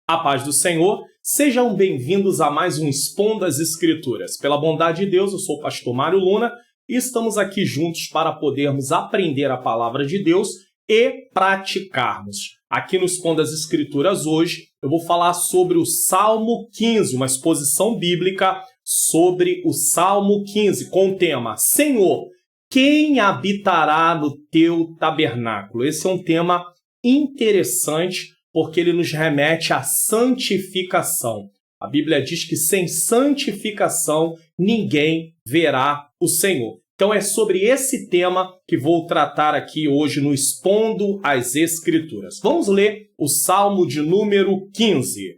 A paz do Senhor, sejam bem-vindos a mais um Expom das Escrituras. Pela bondade de Deus, eu sou o pastor Mário Luna e estamos aqui juntos para podermos aprender a palavra de Deus e praticarmos. Aqui no Expom das Escrituras hoje, eu vou falar sobre o Salmo 15, uma exposição bíblica sobre o Salmo 15, com o tema Senhor, quem habitará no teu tabernáculo? Esse é um tema interessante, porque ele nos remete à santificação. A Bíblia diz que sem santificação ninguém verá o Senhor. Então é sobre esse tema que vou tratar aqui hoje no Expondo as Escrituras. Vamos ler o Salmo de número 15.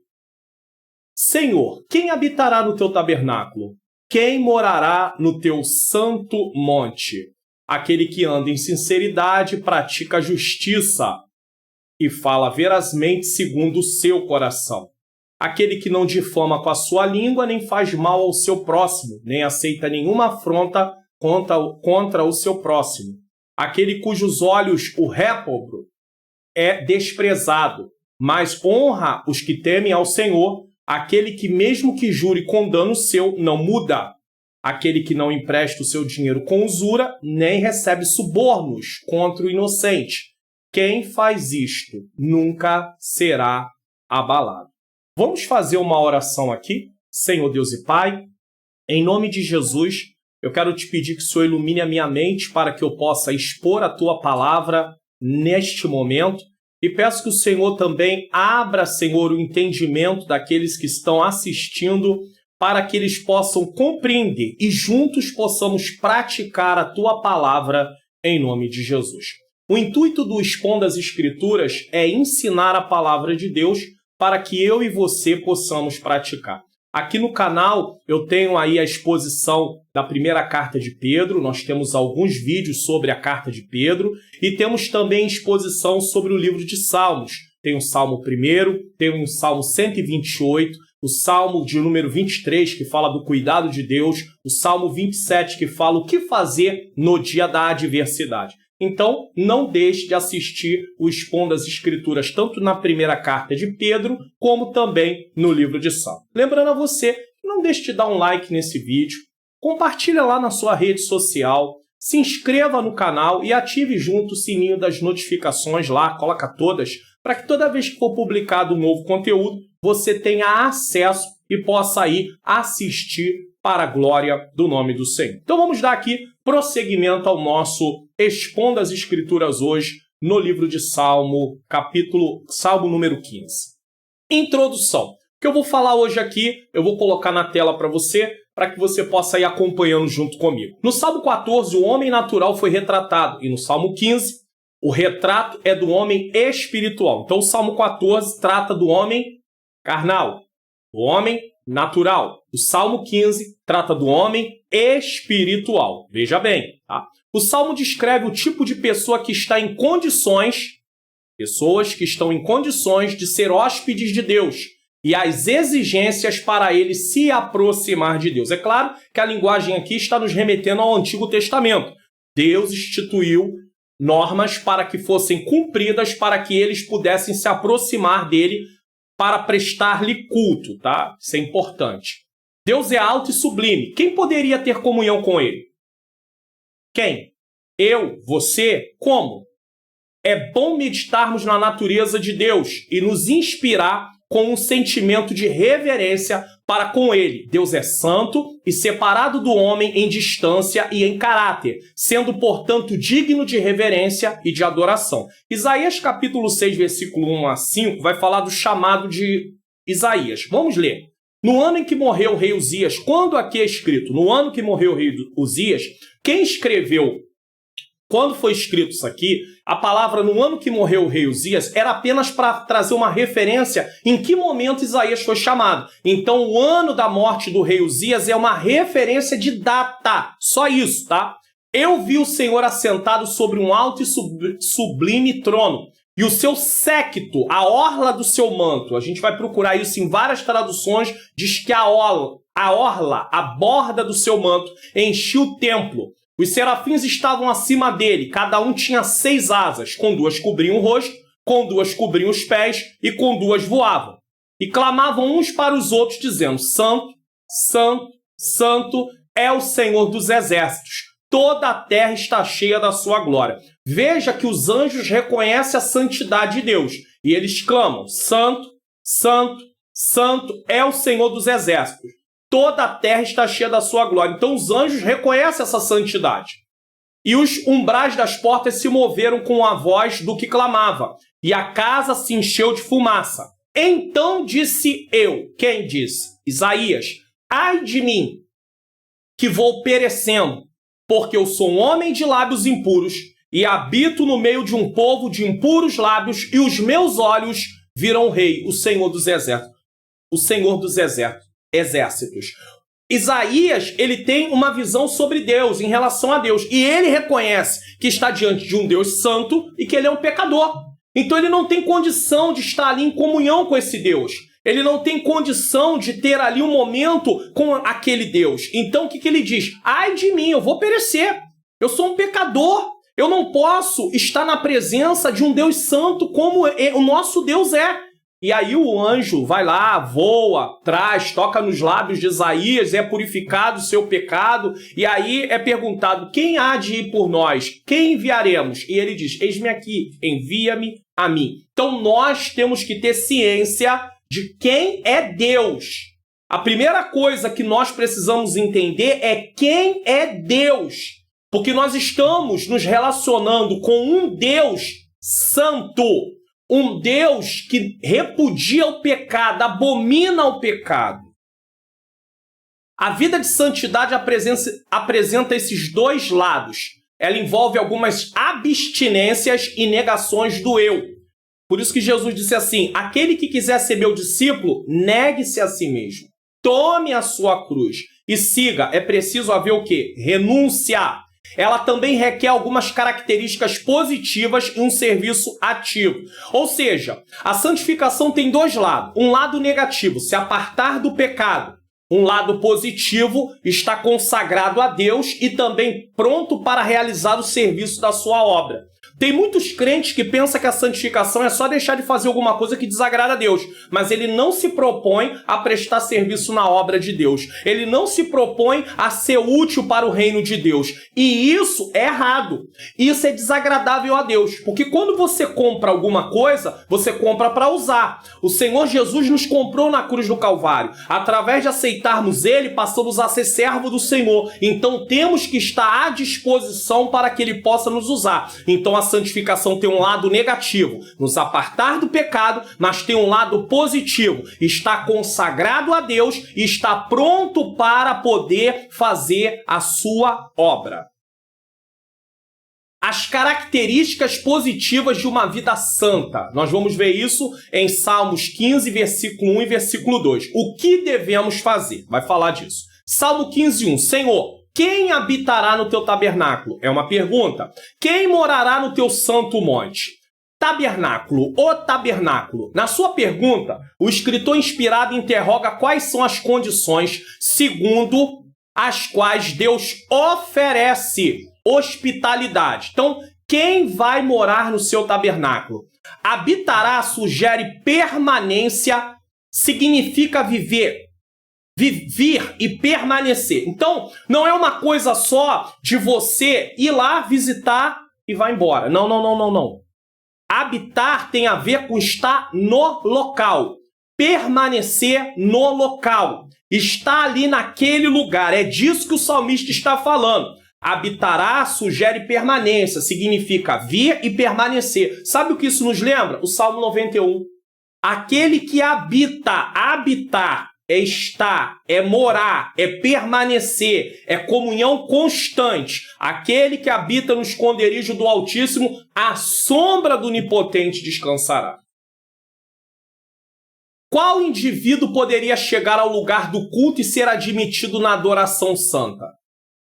Senhor, quem habitará no teu tabernáculo? Quem morará no teu santo monte? Aquele que anda em sinceridade e pratica a justiça e fala verazmente segundo o seu coração. Aquele que não difama com a sua língua, nem faz mal ao seu próximo, nem aceita nenhuma afronta contra o seu próximo. Aquele cujos olhos o réprobo é desprezado, mas honra os que temem ao Senhor. Aquele que mesmo que jure com dano seu, não muda. Aquele que não empresta o seu dinheiro com usura, nem recebe subornos contra o inocente. Quem faz isto nunca será abalado. Vamos fazer uma oração aqui? Senhor Deus e Pai, em nome de Jesus, eu quero te pedir que o Senhor ilumine a minha mente para que eu possa expor a Tua palavra neste momento. E peço que o Senhor também abra, Senhor, o entendimento daqueles que estão assistindo para que eles possam compreender e juntos possamos praticar a Tua palavra em nome de Jesus. O intuito do Expom das Escrituras é ensinar a palavra de Deus para que eu e você possamos praticar. Aqui no canal eu tenho aí a exposição da primeira carta de Pedro, nós temos alguns vídeos sobre a carta de Pedro e temos também exposição sobre o livro de Salmos. Tem o Salmo 1, tem o Salmo 128, o Salmo de número 23 que fala do cuidado de Deus, o Salmo 27 que fala o que fazer no dia da adversidade. Então, não deixe de assistir o Expom das Escrituras, tanto na primeira carta de Pedro, como também no livro de Salmo. Lembrando a você, não deixe de dar um like nesse vídeo, compartilha lá na sua rede social, se inscreva no canal e ative junto o sininho das notificações lá, coloca todas, para que toda vez que for publicado um novo conteúdo, você tenha acesso e possa ir assistir para a glória do nome do Senhor. Então vamos dar aqui prosseguimento ao nosso Expom das Escrituras hoje no livro de Salmo número 15. Introdução. O que eu vou falar hoje aqui, eu vou colocar na tela para que você possa ir acompanhando junto comigo. No Salmo 14, o homem natural foi retratado, e no Salmo 15, o retrato é do homem espiritual. Então o Salmo 14 trata do homem carnal, do homem natural. O Salmo 15 trata do homem espiritual. Veja bem, tá? O Salmo descreve o tipo de pessoa que está em condições, pessoas que estão em condições de ser hóspedes de Deus e as exigências para ele se aproximar de Deus. É claro que a linguagem aqui está nos remetendo ao Antigo Testamento. Deus instituiu normas para que fossem cumpridas, para que eles pudessem se aproximar dele para prestar-lhe culto, tá? Isso é importante. Deus é alto e sublime. Quem poderia ter comunhão com ele? Quem? Eu? Você? Como? É bom meditarmos na natureza de Deus e nos inspirar com um sentimento de reverência para com ele. Deus é santo e separado do homem em distância e em caráter, sendo, portanto, digno de reverência e de adoração. Isaías capítulo 6, versículo 1 a 5, vai falar do chamado de Isaías. Vamos ler. No ano em que morreu o rei Uzias, quando aqui é escrito, no ano que morreu o rei Uzias, quem escreveu, quando foi escrito isso aqui, a palavra no ano que morreu o rei Uzias era apenas para trazer uma referência em que momento Isaías foi chamado. Então o ano da morte do rei Uzias é uma referência de data, só isso, tá? Eu vi o Senhor assentado sobre um alto e sublime trono, e o seu séquito, a orla do seu manto, a gente vai procurar isso em várias traduções, diz que a orla, a borda do seu manto, enchia o templo. Os serafins estavam acima dele, cada um tinha 6 asas, com 2 cobriam o rosto, com 2 cobriam os pés e com 2 voavam. e clamavam uns para os outros, dizendo: Santo, Santo, Santo é o Senhor dos exércitos. Toda a terra está cheia da sua glória. Veja que os anjos reconhecem a santidade de Deus. E eles clamam: Santo, Santo, Santo é o Senhor dos exércitos. Toda a terra está cheia da sua glória. Então os anjos reconhecem essa santidade. E os umbrais das portas se moveram com a voz do que clamava. E a casa se encheu de fumaça. Então disse eu. Quem disse? Isaías. Ai de mim, que vou perecendo, porque eu sou um homem de lábios impuros e habito no meio de um povo de impuros lábios, e os meus olhos viram o Rei, o Senhor dos exércitos. O Senhor dos exércitos. Isaías, ele tem uma visão sobre Deus, em relação a Deus, e ele reconhece que está diante de um Deus santo e que ele é um pecador. Então ele não tem condição de estar ali em comunhão com esse Deus. Ele não tem condição de ter ali um momento com aquele Deus. Então o que ele diz? Ai de mim, eu vou perecer. Eu sou um pecador. Eu não posso estar na presença de um Deus santo como o nosso Deus é. E aí o anjo vai lá, voa, traz, toca nos lábios de Isaías, é purificado o seu pecado. E aí é perguntado: quem há de ir por nós? Quem enviaremos? E ele diz: eis-me aqui, envia-me a mim. Então nós temos que ter ciência de quem é Deus. A primeira coisa que nós precisamos entender é quem é Deus. Porque nós estamos nos relacionando com um Deus santo. Um Deus que repudia o pecado, abomina o pecado. A vida de santidade apresenta esses dois lados. Ela envolve algumas abstinências e negações do eu. Por isso que Jesus disse assim: aquele que quiser ser meu discípulo, negue-se a si mesmo. Tome a sua cruz e siga. É preciso haver o quê? Renúncia. Ela também requer algumas características positivas e um serviço ativo. Ou seja, a santificação tem dois lados. Um lado negativo, se apartar do pecado. Um lado positivo, está consagrado a Deus e também pronto para realizar o serviço da sua obra. Tem muitos crentes que pensam que a santificação é só deixar de fazer alguma coisa que desagrada a Deus, mas ele não se propõe a prestar serviço na obra de Deus. Ele não se propõe a ser útil para o reino de Deus. E isso é errado. Isso é desagradável a Deus, porque quando você compra alguma coisa, você compra para usar. O Senhor Jesus nos comprou na cruz do Calvário. Através de aceitarmos Ele, passamos a ser servo do Senhor. Então temos que estar à disposição para que Ele possa nos usar. Então a santificação tem um lado negativo, nos apartar do pecado, mas tem um lado positivo, está consagrado a Deus e está pronto para poder fazer a sua obra. As características positivas de uma vida santa. Nós vamos ver isso em Salmos 15, versículo 1 e versículo 2. O que devemos fazer? Vai falar disso. Salmo 15, 1. Senhor, quem habitará no teu tabernáculo? É uma pergunta. Quem morará no teu santo monte? Tabernáculo, o tabernáculo. Na sua pergunta, o escritor inspirado interroga quais são as condições segundo as quais Deus oferece hospitalidade. Então, quem vai morar no seu tabernáculo? Habitará sugere permanência, significa viver e permanecer. Então, não é uma coisa só de você ir lá, visitar e vai embora. Não. Habitar tem a ver com estar no local. Permanecer no local. Estar ali naquele lugar. É disso que o salmista está falando. Habitará sugere permanência, significa vir e permanecer. Sabe o que isso nos lembra? O Salmo 91. Aquele que habita, habitar, é estar, é morar, é permanecer, é comunhão constante. Aquele que habita no esconderijo do Altíssimo, à sombra do Onipotente descansará. Qual indivíduo poderia chegar ao lugar do culto e ser admitido na adoração santa?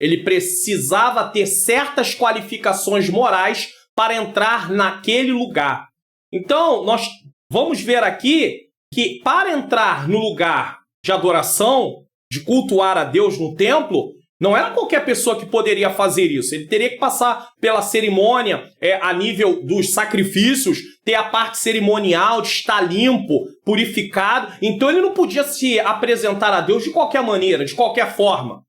Ele precisava ter certas qualificações morais para entrar naquele lugar. Então, nós vamos ver aqui que para entrar no lugar de adoração, de cultuar a Deus no templo, Não era qualquer pessoa que poderia fazer isso. Ele teria que passar pela cerimônia a nível dos sacrifícios, ter a parte cerimonial de estar limpo, purificado. Então ele não podia se apresentar a Deus de qualquer maneira, de qualquer forma.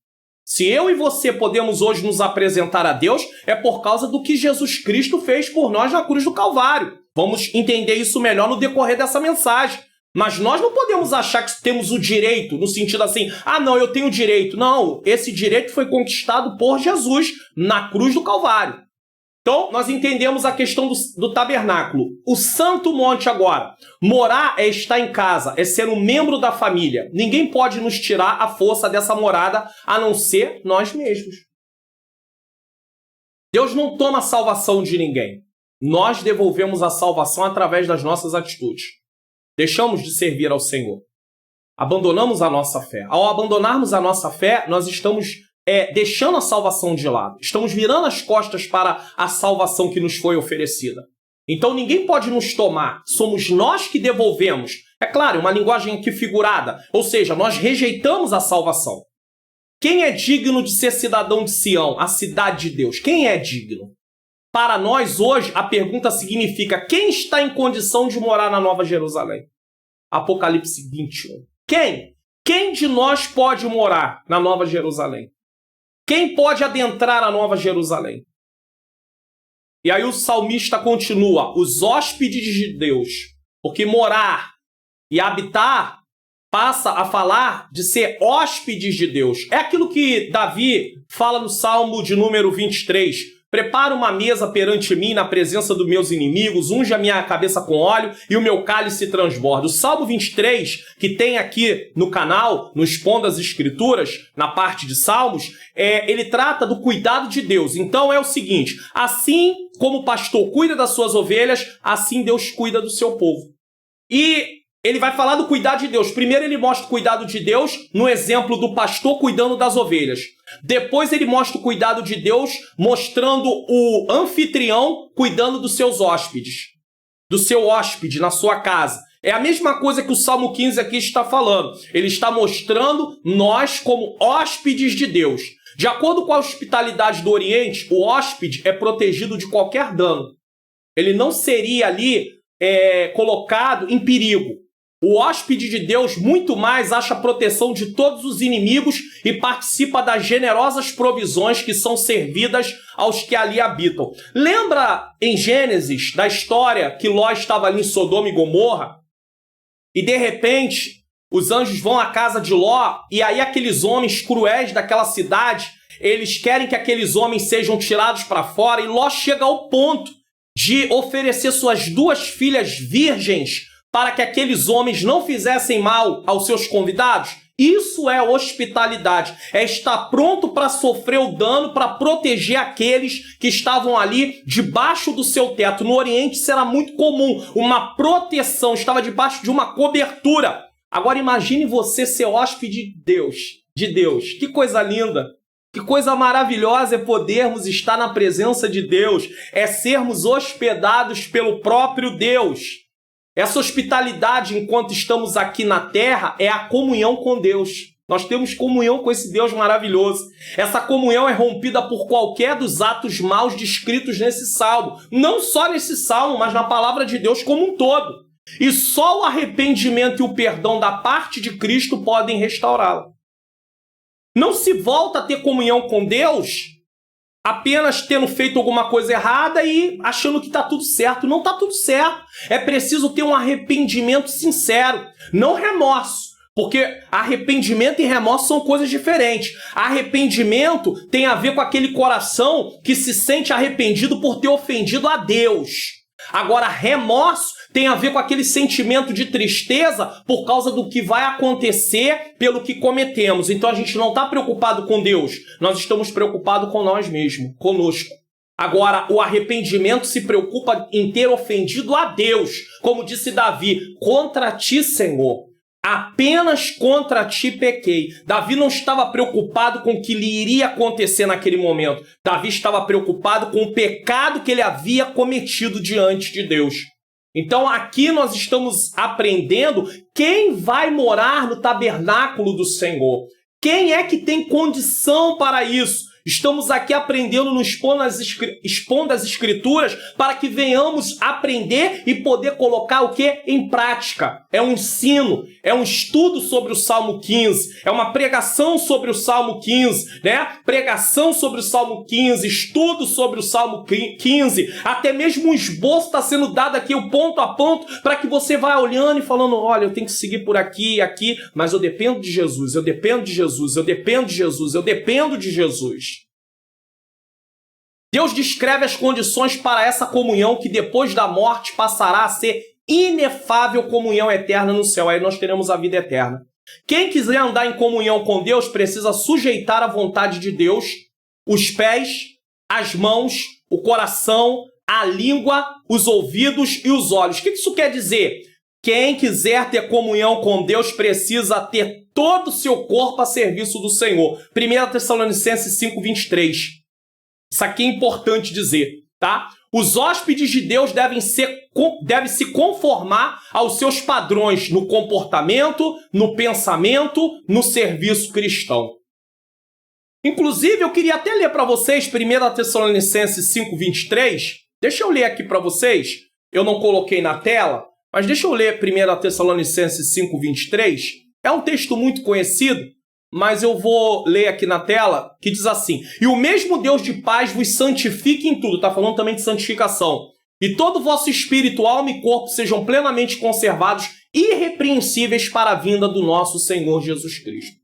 Se eu e você podemos hoje nos apresentar a Deus, é por causa do que Jesus Cristo fez por nós na cruz do Calvário. Vamos entender isso melhor no decorrer dessa mensagem. Mas nós não podemos achar que temos o direito, no sentido assim, não, eu tenho direito. Não, esse direito foi conquistado por Jesus na cruz do Calvário. Então, nós entendemos a questão do tabernáculo. O santo monte agora. Morar é estar em casa, é ser um membro da família. Ninguém pode nos tirar a força dessa morada, a não ser nós mesmos. Deus não toma a salvação de ninguém. Nós devolvemos a salvação através das nossas atitudes. Deixamos de servir ao Senhor. Abandonamos a nossa fé. Ao abandonarmos a nossa fé, nós estamos deixando a salvação de lado. Estamos virando as costas para a salvação que nos foi oferecida. Então ninguém pode nos tomar. Somos nós que devolvemos. É claro, uma linguagem aqui figurada. Ou seja, nós rejeitamos a salvação. Quem é digno de ser cidadão de Sião, a cidade de Deus? Quem é digno? Para nós hoje, a pergunta significa: quem está em condição de morar na Nova Jerusalém? Apocalipse 21. Quem? Quem de nós pode morar na Nova Jerusalém? Quem pode adentrar a Nova Jerusalém? E aí o salmista continua: os hóspedes de Deus. Porque morar e habitar passa a falar de ser hóspedes de Deus. É aquilo que Davi fala no Salmo de número 23. Prepara uma mesa perante mim na presença dos meus inimigos, unge a minha cabeça com óleo e o meu cálice transborda. O Salmo 23, que tem aqui no canal, no Expondo as Escrituras, na parte de Salmos, ele trata do cuidado de Deus. Então é o seguinte: assim como o pastor cuida das suas ovelhas, assim Deus cuida do seu povo. E ele vai falar do cuidado de Deus. Primeiro ele mostra o cuidado de Deus no exemplo do pastor cuidando das ovelhas. Depois ele mostra o cuidado de Deus mostrando o anfitrião cuidando dos seus hóspedes. Do seu hóspede na sua casa. É a mesma coisa que o Salmo 15 aqui está falando. Ele está mostrando nós como hóspedes de Deus. De acordo com a hospitalidade do Oriente, o hóspede é protegido de qualquer dano. Ele não seria ali colocado em perigo. O hóspede de Deus muito mais acha a proteção de todos os inimigos e participa das generosas provisões que são servidas aos que ali habitam. Lembra em Gênesis da história que Ló estava ali em Sodoma e Gomorra? E de repente os anjos vão à casa de Ló e aí aqueles homens cruéis daquela cidade, eles querem que aqueles homens sejam tirados para fora, e Ló chega ao ponto de oferecer suas 2 filhas virgens para que aqueles homens não fizessem mal aos seus convidados. Isso é hospitalidade, é estar pronto para sofrer o dano, para proteger aqueles que estavam ali debaixo do seu teto. No Oriente isso era muito comum, uma proteção, estava debaixo de uma cobertura. Agora imagine você ser hóspede de Deus. Que coisa linda! Que coisa maravilhosa é podermos estar na presença de Deus, é sermos hospedados pelo próprio Deus. Essa hospitalidade enquanto estamos aqui na terra é a comunhão com Deus. Nós temos comunhão com esse Deus maravilhoso. Essa comunhão é rompida por qualquer dos atos maus descritos nesse salmo. Não só nesse salmo, mas na palavra de Deus como um todo. E só o arrependimento e o perdão da parte de Cristo podem restaurá-la. Não se volta a ter comunhão com Deus apenas tendo feito alguma coisa errada e achando que está tudo certo. Não está tudo certo. É preciso ter um arrependimento sincero, não remorso. Porque arrependimento e remorso são coisas diferentes. Arrependimento tem a ver com aquele coração que se sente arrependido por ter ofendido a Deus. Agora, remorso tem a ver com aquele sentimento de tristeza por causa do que vai acontecer pelo que cometemos. Então a gente não está preocupado com Deus, nós estamos preocupados com nós mesmos, conosco. Agora, o arrependimento se preocupa em ter ofendido a Deus. Como disse Davi, contra ti, Senhor, apenas contra ti pequei. Davi não estava preocupado com o que lhe iria acontecer naquele momento. Davi estava preocupado com o pecado que ele havia cometido diante de Deus. Então aqui nós estamos aprendendo quem vai morar no tabernáculo do Senhor. Quem é que tem condição para isso? Estamos aqui aprendendo no Expondo as Escrituras para que venhamos aprender e poder colocar o que? Em prática. É um ensino, é um estudo sobre o Salmo 15, é uma pregação sobre o Salmo 15, né? Pregação sobre o Salmo 15, estudo sobre o Salmo 15, até mesmo um esboço está sendo dado aqui, o ponto a ponto, para que você vá olhando e falando, olha, eu tenho que seguir por aqui e aqui, mas eu dependo de Jesus, eu dependo de Jesus, eu dependo de Jesus, eu dependo de Jesus. Deus descreve as condições para essa comunhão que depois da morte passará a ser inefável comunhão eterna no céu. Aí nós teremos a vida eterna. Quem quiser andar em comunhão com Deus precisa sujeitar a vontade de Deus, os pés, as mãos, o coração, a língua, os ouvidos e os olhos. O que isso quer dizer? Quem quiser ter comunhão com Deus precisa ter todo o seu corpo a serviço do Senhor. 1 Tessalonicenses 5:23. Isso aqui é importante dizer, tá? Os hóspedes de Deus devem se conformar aos seus padrões no comportamento, no pensamento, no serviço cristão. Inclusive, eu queria até ler para vocês 1 Tessalonicenses 5:23. Deixa eu ler aqui para vocês. Eu não coloquei na tela, mas deixa eu ler 1 Tessalonicenses 5:23. É um texto muito conhecido, mas eu vou ler aqui na tela, que diz assim: e o mesmo Deus de paz vos santifique em tudo. Está falando também de santificação. E todo o vosso espírito, alma e corpo sejam plenamente conservados, irrepreensíveis para a vinda do nosso Senhor Jesus Cristo.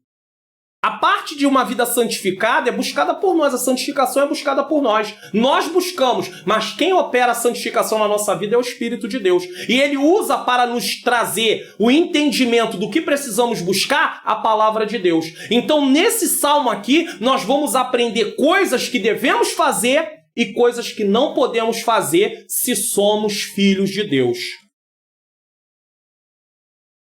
A parte de uma vida santificada é buscada por nós, a santificação é buscada por nós. Nós buscamos, mas quem opera a santificação na nossa vida é o Espírito de Deus. E ele usa para nos trazer o entendimento do que precisamos buscar a palavra de Deus. Então, nesse salmo aqui, nós vamos aprender coisas que devemos fazer e coisas que não podemos fazer se somos filhos de Deus.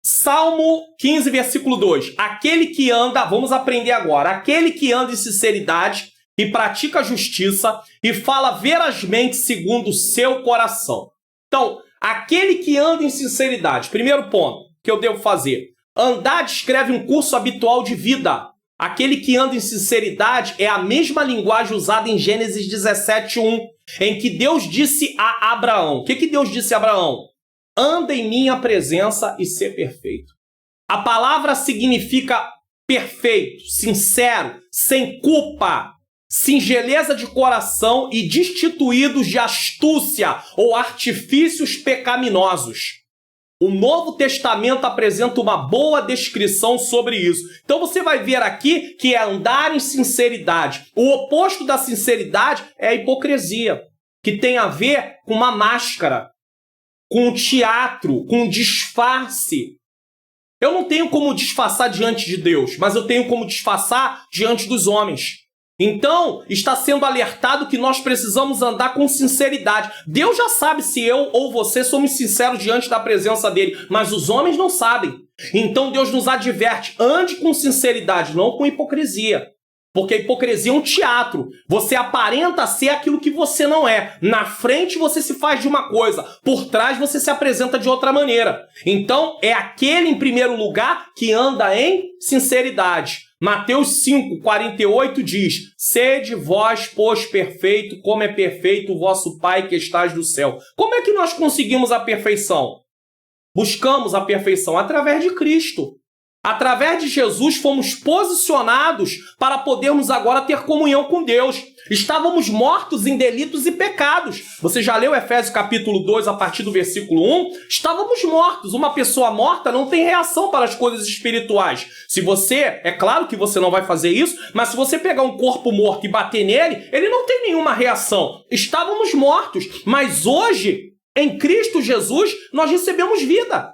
Salmo 15, versículo 2. Aquele que anda, vamos aprender agora, aquele que anda em sinceridade e pratica a justiça e fala verazmente segundo o seu coração. Então, aquele que anda em sinceridade, primeiro ponto que eu devo fazer, andar descreve um curso habitual de vida. Aquele que anda em sinceridade é a mesma linguagem usada em Gênesis 17:1, em que Deus disse a Abraão. O que Deus disse a Abraão? Anda em minha presença e ser perfeito. A palavra significa perfeito, sincero, sem culpa, singeleza de coração e destituídos de astúcia ou artifícios pecaminosos. O Novo Testamento apresenta uma boa descrição sobre isso. Então você vai ver aqui que é andar em sinceridade. O oposto da sinceridade é a hipocrisia, que tem a ver com uma máscara, com teatro, com disfarce. Eu não tenho como disfarçar diante de Deus, mas eu tenho como disfarçar diante dos homens. Então, está sendo alertado que nós precisamos andar com sinceridade. Deus já sabe se eu ou você somos sinceros diante da presença dele, mas os homens não sabem. Então, Deus nos adverte, ande com sinceridade, não com hipocrisia. Porque a hipocrisia é um teatro. Você aparenta ser aquilo que você não é. Na frente você se faz de uma coisa, por trás você se apresenta de outra maneira. Então, é aquele, em primeiro lugar, que anda em sinceridade. Mateus 5:48 diz: sede vós, pois, perfeito, como é perfeito o vosso Pai que estás no céu. Como é que nós conseguimos a perfeição? Buscamos a perfeição através de Cristo. Através de Jesus fomos posicionados para podermos agora ter comunhão com Deus. Estávamos mortos em delitos e pecados. Você já leu Efésios capítulo 2 a partir do versículo 1? Estávamos mortos. Uma pessoa morta não tem reação para as coisas espirituais. Se você, é claro que você não vai fazer isso, mas se você pegar um corpo morto e bater nele, ele não tem nenhuma reação. Estávamos mortos, mas hoje, em Cristo Jesus, nós recebemos vida.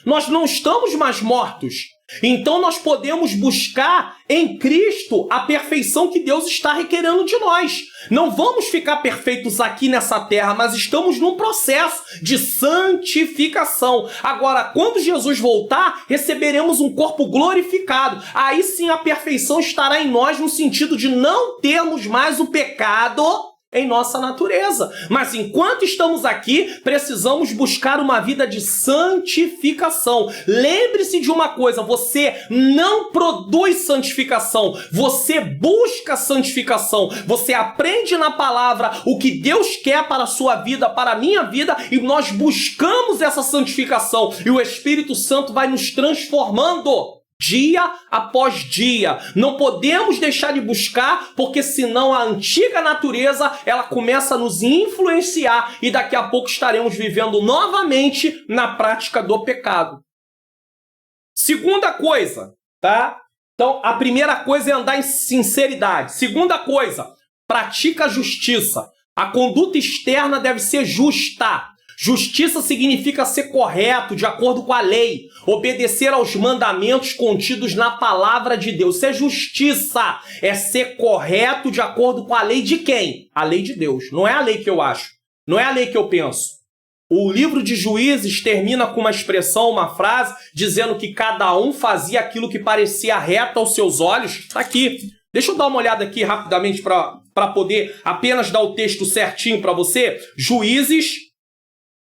Nós não estamos mais mortos. Então nós podemos buscar em Cristo a perfeição que Deus está requerendo de nós. Não vamos ficar perfeitos aqui nessa terra, mas estamos num processo de santificação. Agora, quando Jesus voltar, receberemos um corpo glorificado. Aí sim a perfeição estará em nós no sentido de não termos mais o pecado em nossa natureza. Mas enquanto estamos aqui, precisamos buscar uma vida de santificação. Lembre-se de uma coisa, você não produz santificação, você busca santificação. Você aprende na palavra o que Deus quer para a sua vida, para a minha vida, e nós buscamos essa santificação. E o Espírito Santo vai nos transformando dia após dia. Não podemos deixar de buscar, porque senão a antiga natureza, ela começa a nos influenciar e daqui a pouco estaremos vivendo novamente na prática do pecado. Segunda coisa, tá? Então, a primeira coisa é andar em sinceridade. Segunda coisa, pratica a justiça. A conduta externa deve ser justa. Justiça significa ser correto, de acordo com a lei, obedecer aos mandamentos contidos na palavra de Deus. Isso é justiça, é ser correto de acordo com a lei de quem? A lei de Deus. Não é a lei que eu acho, não é a lei que eu penso. O livro de Juízes termina com uma expressão, uma frase, dizendo que cada um fazia aquilo que parecia reto aos seus olhos. Está aqui. Deixa eu dar uma olhada aqui rapidamente para poder apenas dar o texto certinho para você. Juízes,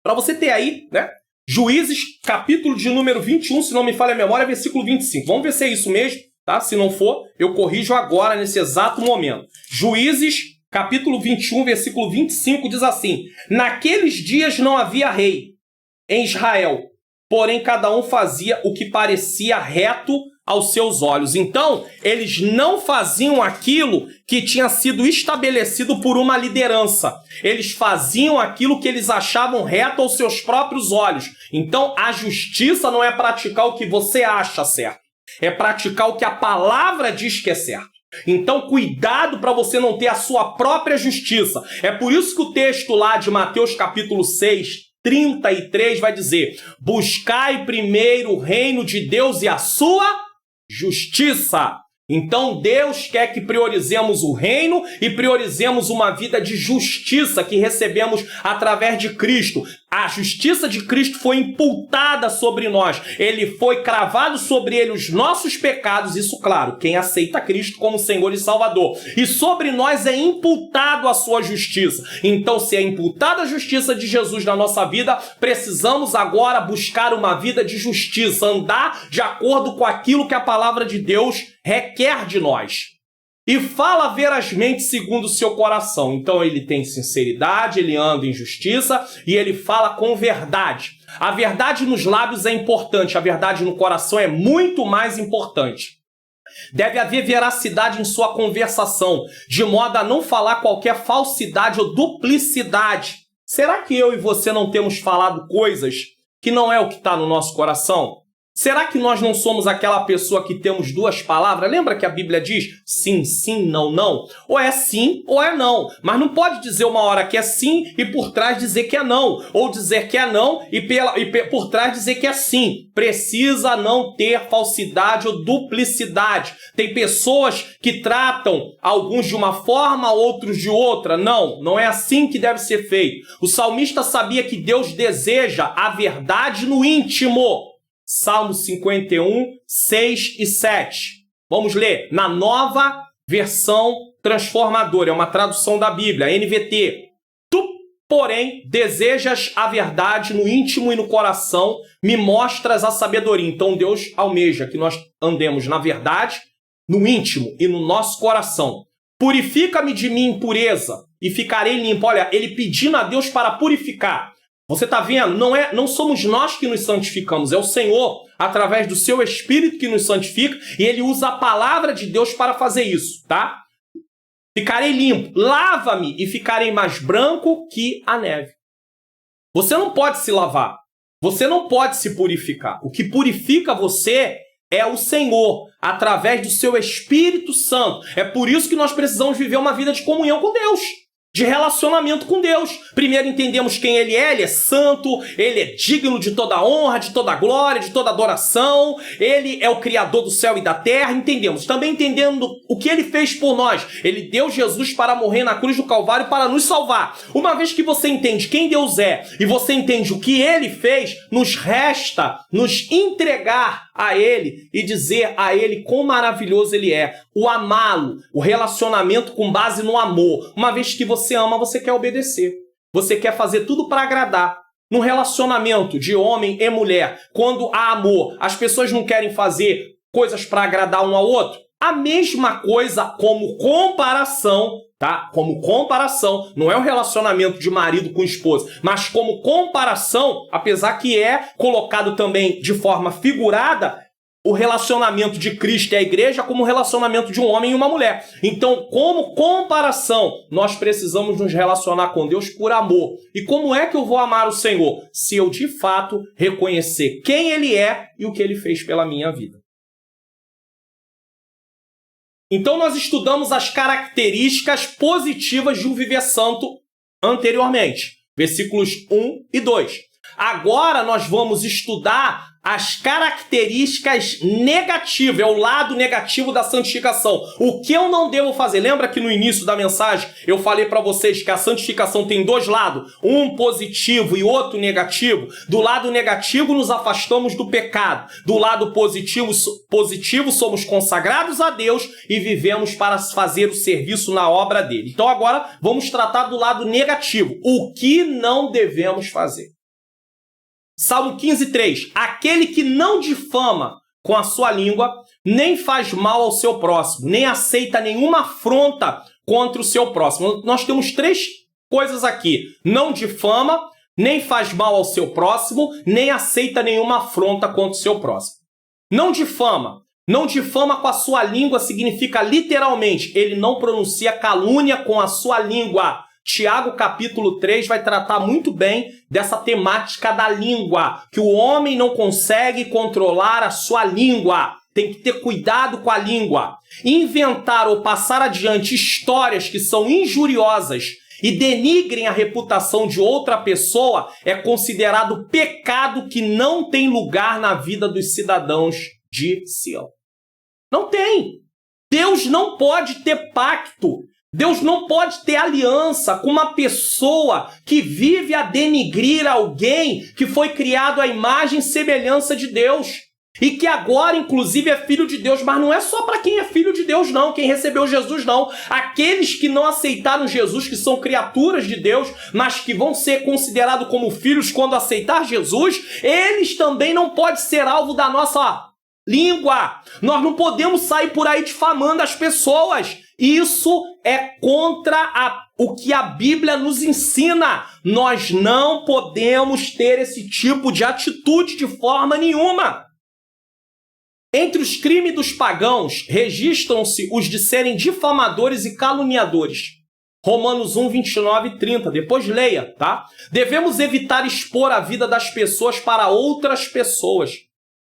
para você ter aí, né? Juízes, capítulo de número 21, se não me falha a memória, versículo 25. Vamos ver se é isso mesmo, tá? Se não for, eu corrijo agora, nesse exato momento. Juízes, capítulo 21, versículo 25, diz assim: naqueles dias não havia rei em Israel, porém cada um fazia o que parecia reto aos seus olhos. Então, eles não faziam aquilo que tinha sido estabelecido por uma liderança. Eles faziam aquilo que eles achavam reto aos seus próprios olhos. Então, a justiça não é praticar o que você acha certo. É praticar o que a palavra diz que é certo. Então, cuidado para você não ter a sua própria justiça. É por isso que o texto lá de Mateus capítulo 6, 33 vai dizer: buscai primeiro o reino de Deus e a sua justiça. Então Deus quer que priorizemos o reino e priorizemos uma vida de justiça que recebemos através de Cristo. A justiça de Cristo foi imputada sobre nós. Ele foi cravado sobre ele os nossos pecados. Isso, claro, quem aceita Cristo como Senhor e Salvador. E sobre nós é imputado a sua justiça. Então, se é imputada a justiça de Jesus na nossa vida, precisamos agora buscar uma vida de justiça, andar de acordo com aquilo que a palavra de Deus requer de nós. E fala verazmente segundo o seu coração. Então ele tem sinceridade, ele anda em justiça e ele fala com verdade. A verdade nos lábios é importante, a verdade no coração é muito mais importante. Deve haver veracidade em sua conversação, de modo a não falar qualquer falsidade ou duplicidade. Será que eu e você não temos falado coisas que não é o que está no nosso coração? Será que nós não somos aquela pessoa que temos duas palavras? Lembra que a Bíblia diz sim, sim, não, não? Ou é sim ou é não. Mas não pode dizer uma hora que é sim e por trás dizer que é não. Ou dizer que é não e por trás dizer que é sim. Precisa não ter falsidade ou duplicidade. Tem pessoas que tratam alguns de uma forma, outros de outra. Não, não é assim que deve ser feito. O salmista sabia que Deus deseja a verdade no íntimo. Salmo 51, 6 e 7. Vamos ler na Nova Versão Transformadora. É uma tradução da Bíblia, NVT. Tu, porém, desejas a verdade no íntimo e no coração, me mostras a sabedoria. Então Deus almeja que nós andemos na verdade, no íntimo e no nosso coração. Purifica-me de minha impureza e ficarei limpo. Olha, ele pedindo a Deus para purificar. Você está vendo? Não somos nós que nos santificamos, é o Senhor, através do seu Espírito que nos santifica, e ele usa a palavra de Deus para fazer isso, tá? Ficarei limpo, lava-me e ficarei mais branco que a neve. Você não pode se lavar, você não pode se purificar. O que purifica você é o Senhor, através do seu Espírito Santo. É por isso que nós precisamos viver uma vida de comunhão com Deus. De relacionamento com Deus. Primeiro entendemos quem Ele é santo, Ele é digno de toda honra, de toda glória, de toda adoração, Ele é o Criador do céu e da terra, entendemos. Também entendendo o que Ele fez por nós. Ele deu Jesus para morrer na cruz do Calvário para nos salvar. Uma vez que você entende quem Deus é e você entende o que Ele fez, nos resta nos entregar a Ele e dizer a Ele quão maravilhoso Ele é. O amá-lo, o relacionamento com base no amor. Uma vez que você você ama, você quer obedecer. Você quer fazer tudo para agradar. Num relacionamento de homem e mulher, quando há amor, as pessoas não querem fazer coisas para agradar um ao outro? A mesma coisa como comparação, tá? Como comparação, não é um relacionamento de marido com esposa, mas como comparação, apesar que é colocado também de forma figurada, o relacionamento de Cristo e a igreja como o relacionamento de um homem e uma mulher. Então, como comparação, nós precisamos nos relacionar com Deus por amor. E como é que eu vou amar o Senhor? Se eu, de fato, reconhecer quem Ele é e o que Ele fez pela minha vida. Então, nós estudamos as características positivas de um viver santo anteriormente. Versículos 1 e 2. Agora, nós vamos estudar as características negativas, é o lado negativo da santificação. O que eu não devo fazer? Lembra que no início da mensagem eu falei para vocês que a santificação tem dois lados, um positivo e outro negativo? Do lado negativo nos afastamos do pecado, do lado positivo somos consagrados a Deus e vivemos para fazer o serviço na obra dele. Então agora vamos tratar do lado negativo, o que não devemos fazer. Salmo 15:3. Aquele que não difama com a sua língua, nem faz mal ao seu próximo, nem aceita nenhuma afronta contra o seu próximo. Nós temos três coisas aqui. Não difama, nem faz mal ao seu próximo, nem aceita nenhuma afronta contra o seu próximo. Não difama. Não difama com a sua língua significa literalmente, ele não pronuncia calúnia com a sua língua. Tiago capítulo 3 vai tratar muito bem dessa temática da língua, que o homem não consegue controlar a sua língua, tem que ter cuidado com a língua. Inventar ou passar adiante histórias que são injuriosas e denigrem a reputação de outra pessoa é considerado pecado que não tem lugar na vida dos cidadãos de Sião. Não tem. Deus não pode ter pacto. Deus não pode ter aliança com uma pessoa que vive a denigrir alguém que foi criado à imagem e semelhança de Deus. E que agora, inclusive, é filho de Deus. Mas não é só para quem é filho de Deus, não. Quem recebeu Jesus, não. Aqueles que não aceitaram Jesus, que são criaturas de Deus, mas que vão ser considerados como filhos quando aceitar Jesus, eles também não podem ser alvo da nossa língua. Nós não podemos sair por aí difamando as pessoas. Isso é contra o que a Bíblia nos ensina. Nós não podemos ter esse tipo de atitude de forma nenhuma. Entre os crimes dos pagãos, registram-se os de serem difamadores e caluniadores. Romanos 1, 29 e 30. Depois leia, tá? Devemos evitar expor a vida das pessoas para outras pessoas.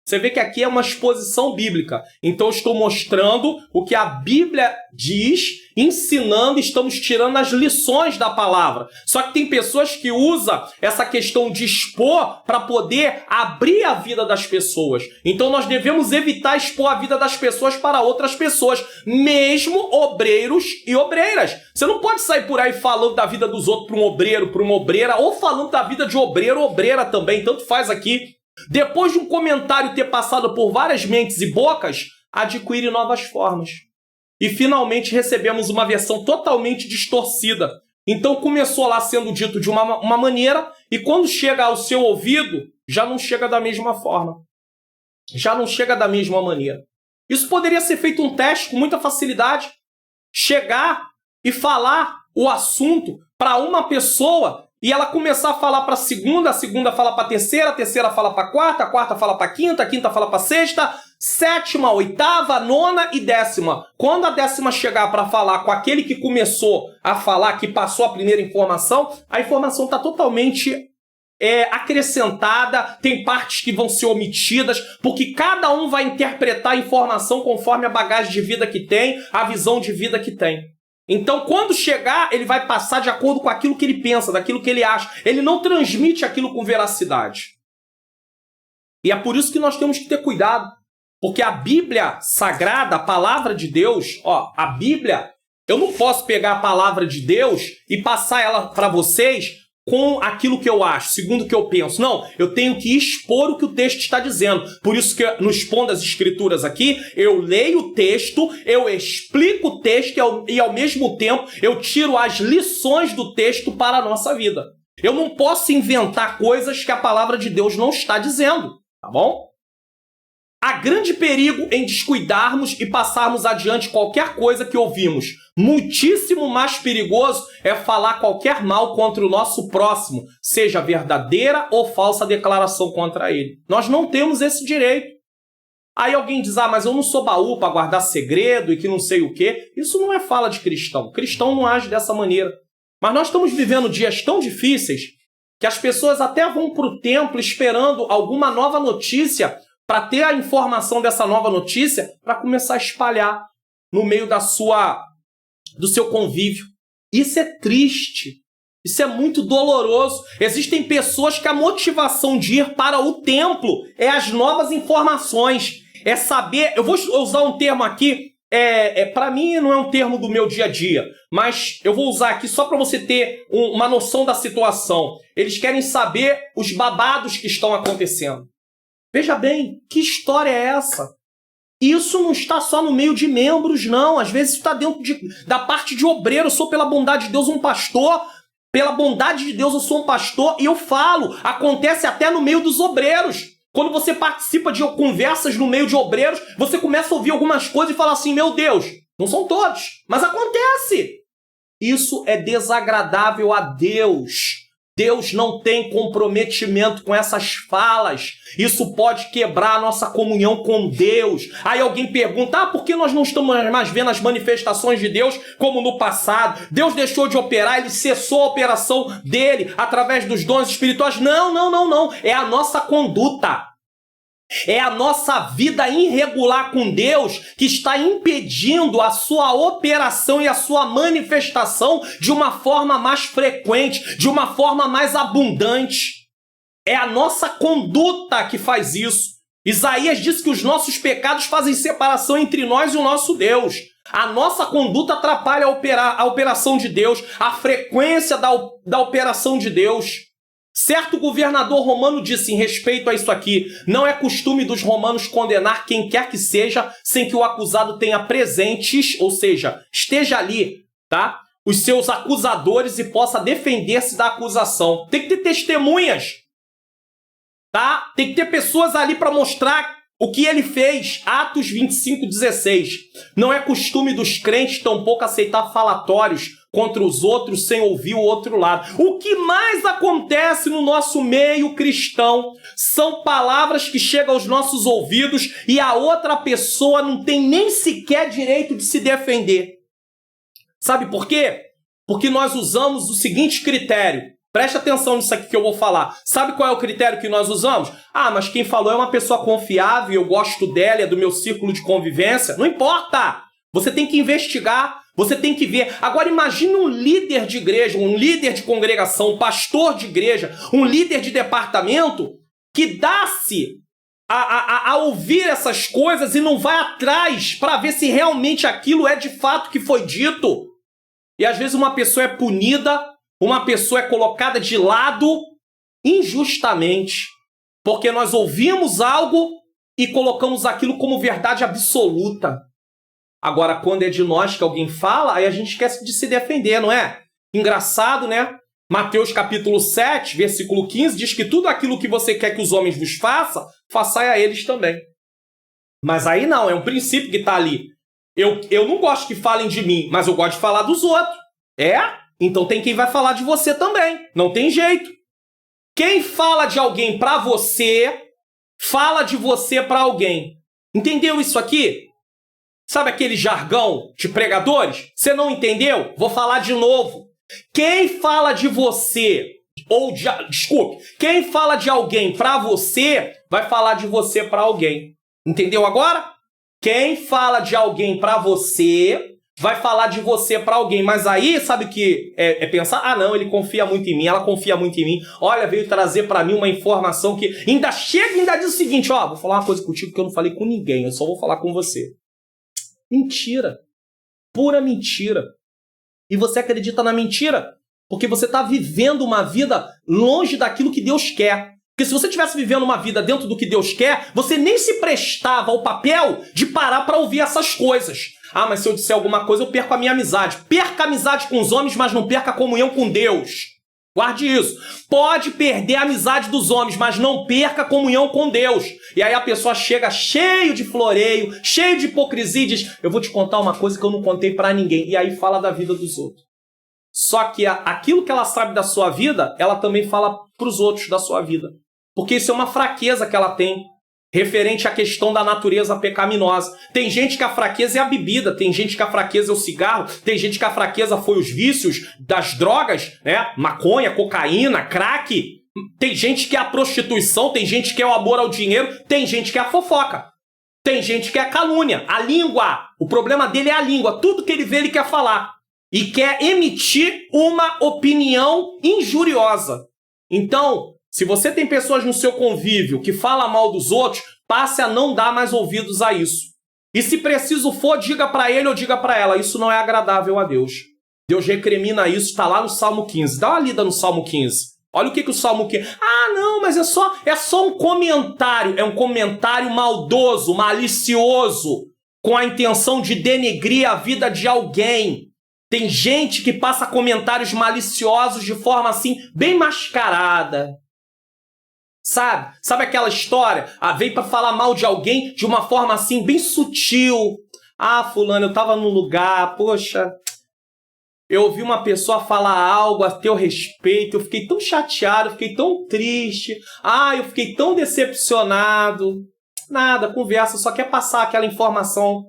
Você vê que aqui é uma exposição bíblica. Então, eu estou mostrando o que a Bíblia diz, ensinando, estamos tirando as lições da palavra. Só que tem pessoas que usam essa questão de expor para poder abrir a vida das pessoas. Então, nós devemos evitar expor a vida das pessoas para outras pessoas, mesmo obreiros e obreiras. Você não pode sair por aí falando da vida dos outros para um obreiro, para uma obreira, ou falando da vida de obreiro ou obreira também, tanto faz aqui. Depois de um comentário ter passado por várias mentes e bocas, adquire novas formas. E finalmente recebemos uma versão totalmente distorcida. Então começou lá sendo dito de uma maneira, e quando chega ao seu ouvido, já não chega da mesma forma. Já não chega da mesma maneira. Isso poderia ser feito um teste com muita facilidade. Chegar e falar o assunto para uma pessoa e ela começar a falar para a segunda fala para a terceira fala para a quarta fala para a quinta fala para a sexta, sétima, oitava, nona e décima. Quando a décima chegar para falar com aquele que começou a falar, que passou a primeira informação, a informação está totalmente acrescentada, tem partes que vão ser omitidas, porque cada um vai interpretar a informação conforme a bagagem de vida que tem, a visão de vida que tem. Então, quando chegar, ele vai passar de acordo com aquilo que ele pensa, daquilo que ele acha. Ele não transmite aquilo com veracidade. E é por isso que nós temos que ter cuidado. Porque a Bíblia Sagrada, a palavra de Deus, a Bíblia, eu não posso pegar a palavra de Deus e passar ela para vocês com aquilo que eu acho, segundo o que eu penso. Não, eu tenho que expor o que o texto está dizendo. Por isso que no Expondo as Escrituras aqui, eu leio o texto, eu explico o texto e ao mesmo tempo eu tiro as lições do texto para a nossa vida. Eu não posso inventar coisas que a palavra de Deus não está dizendo, tá bom? Há grande perigo em descuidarmos e passarmos adiante qualquer coisa que ouvimos. Muitíssimo mais perigoso é falar qualquer mal contra o nosso próximo, seja verdadeira ou falsa declaração contra ele. Nós não temos esse direito. Aí alguém diz, mas eu não sou baú para guardar segredo e que não sei o quê. Isso não é fala de cristão. O cristão não age dessa maneira. Mas nós estamos vivendo dias tão difíceis que as pessoas até vão para o templo esperando alguma nova notícia para ter a informação dessa nova notícia para começar a espalhar no meio do seu convívio. Isso é triste. Isso é muito doloroso. Existem pessoas que a motivação de ir para o templo é as novas informações. É saber... Eu vou usar um termo aqui, para mim não é um termo do meu dia a dia, mas eu vou usar aqui só para você ter uma noção da situação. Eles querem saber os babados que estão acontecendo. Veja bem, que história é essa? Isso não está só no meio de membros, não. Às vezes está dentro da parte de obreiro. Eu sou, pela bondade de Deus, um pastor. Pela bondade de Deus, eu sou um pastor. E eu falo, acontece até no meio dos obreiros. Quando você participa de conversas no meio de obreiros, você começa a ouvir algumas coisas e fala assim, meu Deus, não são todos, mas acontece. Isso é desagradável a Deus. Deus não tem comprometimento com essas falas. Isso pode quebrar a nossa comunhão com Deus. Aí alguém pergunta, por que nós não estamos mais vendo as manifestações de Deus como no passado? Deus deixou de operar, ele cessou a operação dele através dos dons espirituais. Não. É a nossa conduta. É a nossa vida irregular com Deus que está impedindo a sua operação e a sua manifestação de uma forma mais frequente, de uma forma mais abundante. É a nossa conduta que faz isso. Isaías diz que os nossos pecados fazem separação entre nós e o nosso Deus. A nossa conduta atrapalha a operação de Deus, a frequência da operação de Deus. Certo governador romano disse em respeito a isso aqui, não é costume dos romanos condenar quem quer que seja sem que o acusado tenha presentes, ou seja, esteja ali, tá? Os seus acusadores e possa defender-se da acusação. Tem que ter testemunhas, tá? Tem que ter pessoas ali para mostrar o que ele fez. Atos 25:16. Não é costume dos crentes tampouco aceitar falatórios contra os outros sem ouvir o outro lado. O que mais acontece no nosso meio cristão são palavras que chegam aos nossos ouvidos e a outra pessoa não tem nem sequer direito de se defender. Sabe por quê? Porque nós usamos o seguinte critério. Preste atenção nisso aqui que eu vou falar. Sabe qual é o critério que nós usamos? Mas quem falou é uma pessoa confiável, eu gosto dela, é do meu círculo de convivência. Não importa. Você tem que investigar, você tem que ver. Agora imagine um líder de igreja, um líder de congregação, um pastor de igreja, um líder de departamento que dá-se a ouvir essas coisas e não vai atrás para ver se realmente aquilo é de fato que foi dito. E às vezes uma pessoa é punida, uma pessoa é colocada de lado injustamente, porque nós ouvimos algo e colocamos aquilo como verdade absoluta. Agora, quando é de nós que alguém fala, aí a gente esquece de se defender, não é? Engraçado, né? Mateus capítulo 7, versículo 15, diz que tudo aquilo que você quer que os homens vos façam, façai a eles também. Mas aí não, é um princípio que está ali. Eu não gosto que falem de mim, mas eu gosto de falar dos outros. Então tem quem vai falar de você também. Não tem jeito. Quem fala de alguém para você, fala de você para alguém. Entendeu isso aqui? Sabe aquele jargão de pregadores? Você não entendeu? Vou falar de novo. Quem fala de você, quem fala de alguém para você, vai falar de você para alguém. Entendeu agora? Quem fala de alguém para você, vai falar de você para alguém. Mas aí, sabe o que é pensar? Não, ele confia muito em mim, ela confia muito em mim. Olha, veio trazer para mim uma informação que ainda chega e ainda diz o seguinte, vou falar uma coisa contigo que eu não falei com ninguém, eu só vou falar com você. Mentira. Pura mentira. E você acredita na mentira? Porque você está vivendo uma vida longe daquilo que Deus quer. Porque se você estivesse vivendo uma vida dentro do que Deus quer, você nem se prestava ao papel de parar para ouvir essas coisas. Ah, mas se eu disser alguma coisa, eu perco a minha amizade. Perca a amizade com os homens, mas não perca a comunhão com Deus. Guarde isso. Pode perder a amizade dos homens, mas não perca a comunhão com Deus. E aí a pessoa chega cheio de floreio, cheio de hipocrisia e diz, eu vou te contar uma coisa que eu não contei para ninguém. E aí fala da vida dos outros. Só que aquilo que ela sabe da sua vida, ela também fala para os outros da sua vida. Porque isso é uma fraqueza que ela tem, referente à questão da natureza pecaminosa. Tem gente que a fraqueza é a bebida, tem gente que a fraqueza é o cigarro, tem gente que a fraqueza foi os vícios das drogas, né? Maconha, cocaína, crack. Tem gente que é a prostituição, tem gente que é o amor ao dinheiro, tem gente que é a fofoca. Tem gente que é a calúnia, a língua. O problema dele é a língua. Tudo que ele vê, ele quer falar. E quer emitir uma opinião injuriosa. Então, se você tem pessoas no seu convívio que falam mal dos outros, passe a não dar mais ouvidos a isso. E se preciso for, diga para ele ou diga para ela. Isso não é agradável a Deus. Deus recrimina isso, está lá no Salmo 15. Dá uma lida no Salmo 15. Olha o que o Salmo 15... Ah, não, mas é só um comentário. É um comentário maldoso, malicioso, com a intenção de denegrir a vida de alguém. Tem gente que passa comentários maliciosos de forma assim, bem mascarada. Sabe aquela história? Veio para falar mal de alguém de uma forma assim, bem sutil. Ah, fulano, eu estava num lugar, poxa, eu ouvi uma pessoa falar algo a teu respeito, eu fiquei tão chateado, eu fiquei tão triste, eu fiquei tão decepcionado. Nada, conversa, só quer passar aquela informação.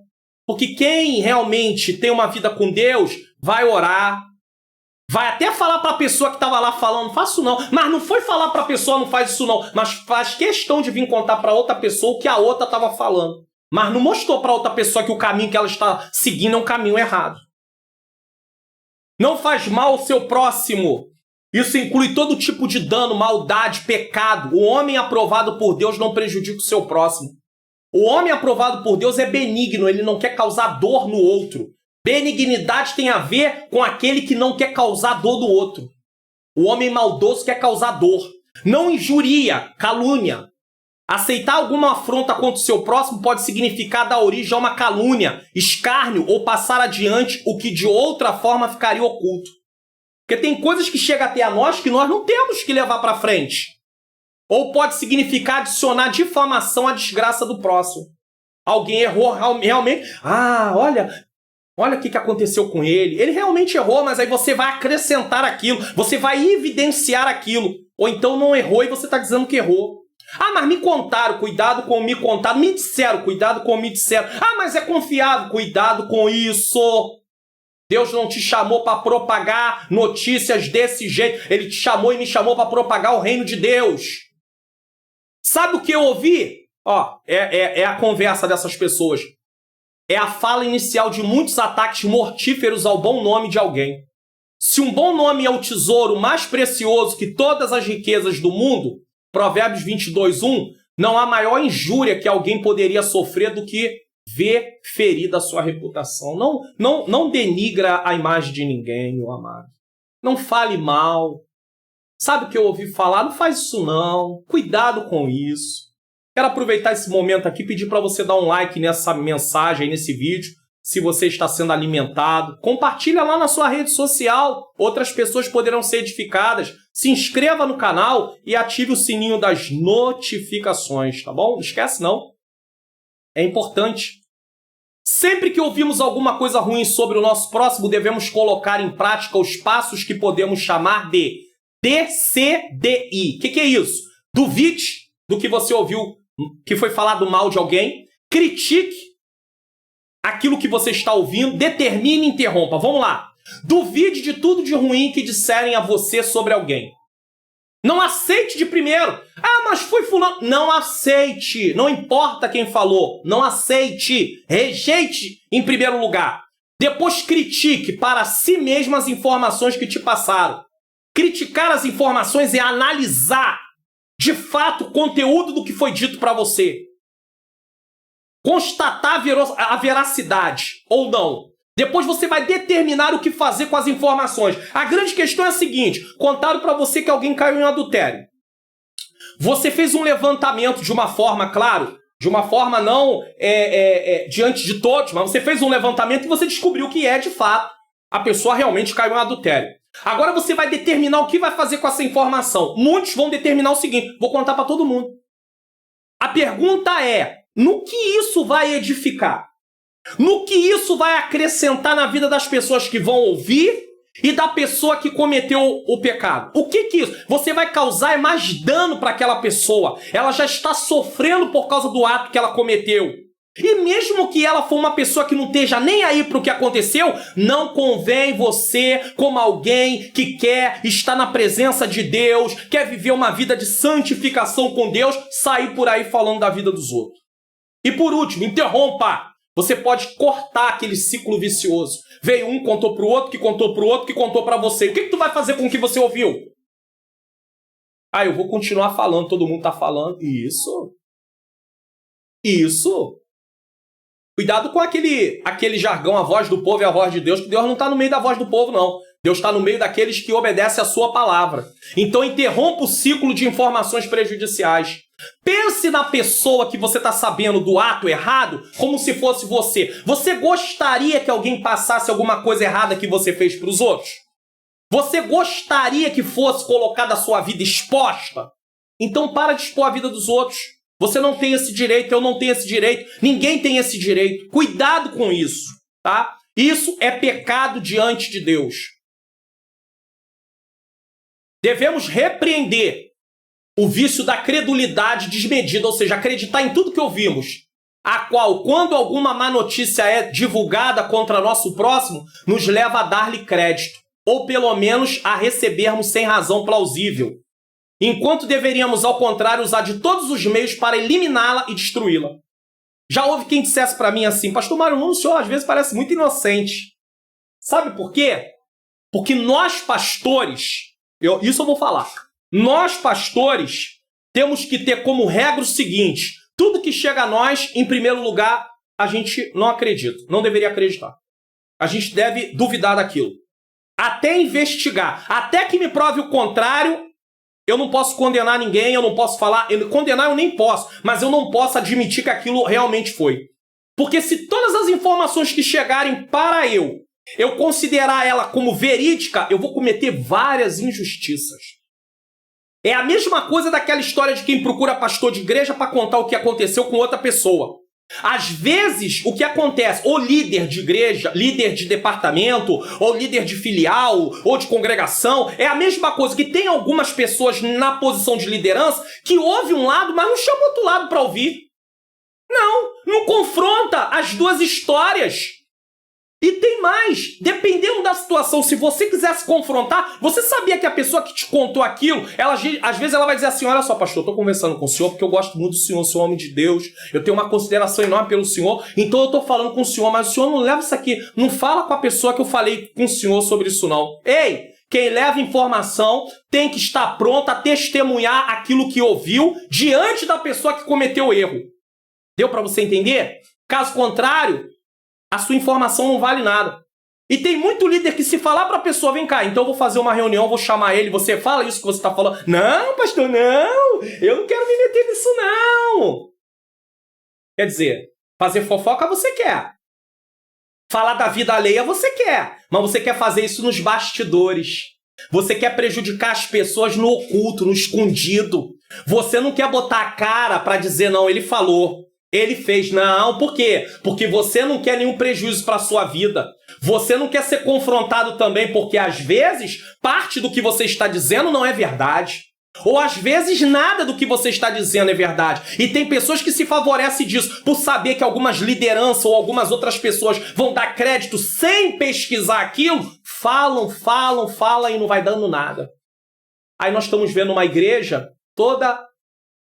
Porque quem realmente tem uma vida com Deus, vai orar, vai até falar para a pessoa que estava lá falando, faço não, mas não foi falar para a pessoa, não faz isso não, mas faz questão de vir contar para outra pessoa o que a outra estava falando. Mas não mostrou para outra pessoa que o caminho que ela está seguindo é um caminho errado. Não faz mal ao seu próximo. Isso inclui todo tipo de dano, maldade, pecado. O homem aprovado por Deus não prejudica o seu próximo. O homem aprovado por Deus é benigno, ele não quer causar dor no outro. Benignidade tem a ver com aquele que não quer causar dor do outro. O homem maldoso quer causar dor. Não injuria, calúnia. Aceitar alguma afronta contra o seu próximo pode significar dar origem a uma calúnia, escárnio ou passar adiante o que de outra forma ficaria oculto. Porque tem coisas que chegam até a nós que nós não temos que levar para frente. Ou pode significar adicionar difamação à desgraça do próximo. Alguém errou realmente. Olha o que aconteceu com ele. Ele realmente errou, mas aí você vai acrescentar aquilo. Você vai evidenciar aquilo. Ou então não errou e você está dizendo que errou. Mas me contaram, cuidado com o me contaram. Me disseram, cuidado com o me disseram. Mas é confiável, cuidado com isso. Deus não te chamou para propagar notícias desse jeito. Ele te chamou e me chamou para propagar o reino de Deus. Sabe o que eu ouvi? É a conversa dessas pessoas. É a fala inicial de muitos ataques mortíferos ao bom nome de alguém. Se um bom nome é o tesouro mais precioso que todas as riquezas do mundo, Provérbios 22:1, não há maior injúria que alguém poderia sofrer do que ver ferida a sua reputação. Não denigra a imagem de ninguém, meu amado. Não fale mal. Sabe o que eu ouvi falar? Não faz isso não. Cuidado com isso. Quero aproveitar esse momento aqui e pedir para você dar um like nessa mensagem, nesse vídeo, se você está sendo alimentado. Compartilha lá na sua rede social, outras pessoas poderão ser edificadas. Se inscreva no canal e ative o sininho das notificações, tá bom? Não esquece não. É importante. Sempre que ouvimos alguma coisa ruim sobre o nosso próximo, devemos colocar em prática os passos que podemos chamar de DCDI. O que é isso? Duvide do que você ouviu que foi falado mal de alguém, critique aquilo que você está ouvindo, determine e interrompa. Vamos lá. Duvide de tudo de ruim que disserem a você sobre alguém. Não aceite de primeiro. Mas foi fulano. Não aceite. Não importa quem falou. Não aceite. Rejeite em primeiro lugar. Depois critique para si mesmo as informações que te passaram. Criticar as informações é analisar de fato o conteúdo do que foi dito para você. Constatar a veracidade ou não. Depois você vai determinar o que fazer com as informações. A grande questão é a seguinte: contaram para você que alguém caiu em adultério. Você fez um levantamento de uma forma, claro, de uma forma não diante de todos, mas você fez um levantamento e você descobriu que de fato, a pessoa realmente caiu em adultério. Agora você vai determinar o que vai fazer com essa informação. Muitos vão determinar o seguinte: vou contar para todo mundo. A pergunta é, no que isso vai edificar? No que isso vai acrescentar na vida das pessoas que vão ouvir e da pessoa que cometeu o pecado? O que isso? Você vai causar mais dano para aquela pessoa. Ela já está sofrendo por causa do ato que ela cometeu. E mesmo que ela for uma pessoa que não esteja nem aí para o que aconteceu, não convém você, como alguém que quer estar na presença de Deus, quer viver uma vida de santificação com Deus, sair por aí falando da vida dos outros. E por último, interrompa. Você pode cortar aquele ciclo vicioso. Veio um, contou para o outro, que contou para o outro, que contou para você. O que tu vai fazer com o que você ouviu? Eu vou continuar falando, todo mundo está falando. Isso. Cuidado com aquele jargão, a voz do povo e a voz de Deus, que Deus não está no meio da voz do povo, não. Deus está no meio daqueles que obedecem a sua palavra. Então interrompa o ciclo de informações prejudiciais. Pense na pessoa que você está sabendo do ato errado como se fosse você. Você gostaria que alguém passasse alguma coisa errada que você fez para os outros? Você gostaria que fosse colocada a sua vida exposta? Então para de expor a vida dos outros. Você não tem esse direito, eu não tenho esse direito, ninguém tem esse direito. Cuidado com isso, tá? Isso é pecado diante de Deus. Devemos repreender o vício da credulidade desmedida, ou seja, acreditar em tudo que ouvimos, a qual, quando alguma má notícia é divulgada contra nosso próximo, nos leva a dar-lhe crédito, ou pelo menos a recebermos sem razão plausível, enquanto deveríamos, ao contrário, usar de todos os meios para eliminá-la e destruí-la. Já houve quem dissesse para mim assim: Pastor Mário Luna, o senhor às vezes parece muito inocente. Sabe por quê? Porque nós pastores, isso eu vou falar, nós pastores temos que ter como regra o seguinte: tudo que chega a nós, em primeiro lugar, a gente não acredita, não deveria acreditar. A gente deve duvidar daquilo. Até investigar, até que me prove o contrário. Eu não posso condenar ninguém, eu não posso falar... Condenar eu nem posso, mas eu não posso admitir que aquilo realmente foi. Porque se todas as informações que chegarem para eu considerar ela como verídica, eu vou cometer várias injustiças. É a mesma coisa daquela história de quem procura pastor de igreja para contar o que aconteceu com outra pessoa. Às vezes, o que acontece, ou líder de igreja, líder de departamento, ou líder de filial, ou de congregação, é a mesma coisa, que tem algumas pessoas na posição de liderança que ouvem um lado, mas não chama outro lado para ouvir. Não confronta as duas histórias. E tem mais, dependendo da situação, se você quisesse confrontar, você sabia que a pessoa que te contou aquilo, às vezes ela vai dizer assim: olha só, pastor, eu estou conversando com o senhor porque eu gosto muito do senhor, sou homem de Deus, eu tenho uma consideração enorme pelo senhor, então eu estou falando com o senhor, mas o senhor não leva isso aqui, não fala com a pessoa que eu falei com o senhor sobre isso não. Ei, quem leva informação tem que estar pronto a testemunhar aquilo que ouviu diante da pessoa que cometeu o erro. Deu para você entender? Caso contrário, a sua informação não vale nada. E tem muito líder que, se falar para a pessoa: vem cá, então eu vou fazer uma reunião, vou chamar ele, você fala isso que você está falando. Não, pastor, não, eu não quero me meter nisso não. Quer dizer, fazer fofoca você quer. Falar da vida alheia você quer. Mas você quer fazer isso nos bastidores. Você quer prejudicar as pessoas no oculto, no escondido. Você não quer botar a cara para dizer: não, ele falou. Ele fez. Não, por quê? Porque você não quer nenhum prejuízo para a sua vida. Você não quer ser confrontado também, porque às vezes parte do que você está dizendo não é verdade. Ou às vezes nada do que você está dizendo é verdade. E tem pessoas que se favorecem disso, por saber que algumas lideranças ou algumas outras pessoas vão dar crédito sem pesquisar aquilo. Falam e não vai dando nada. Aí nós estamos vendo uma igreja toda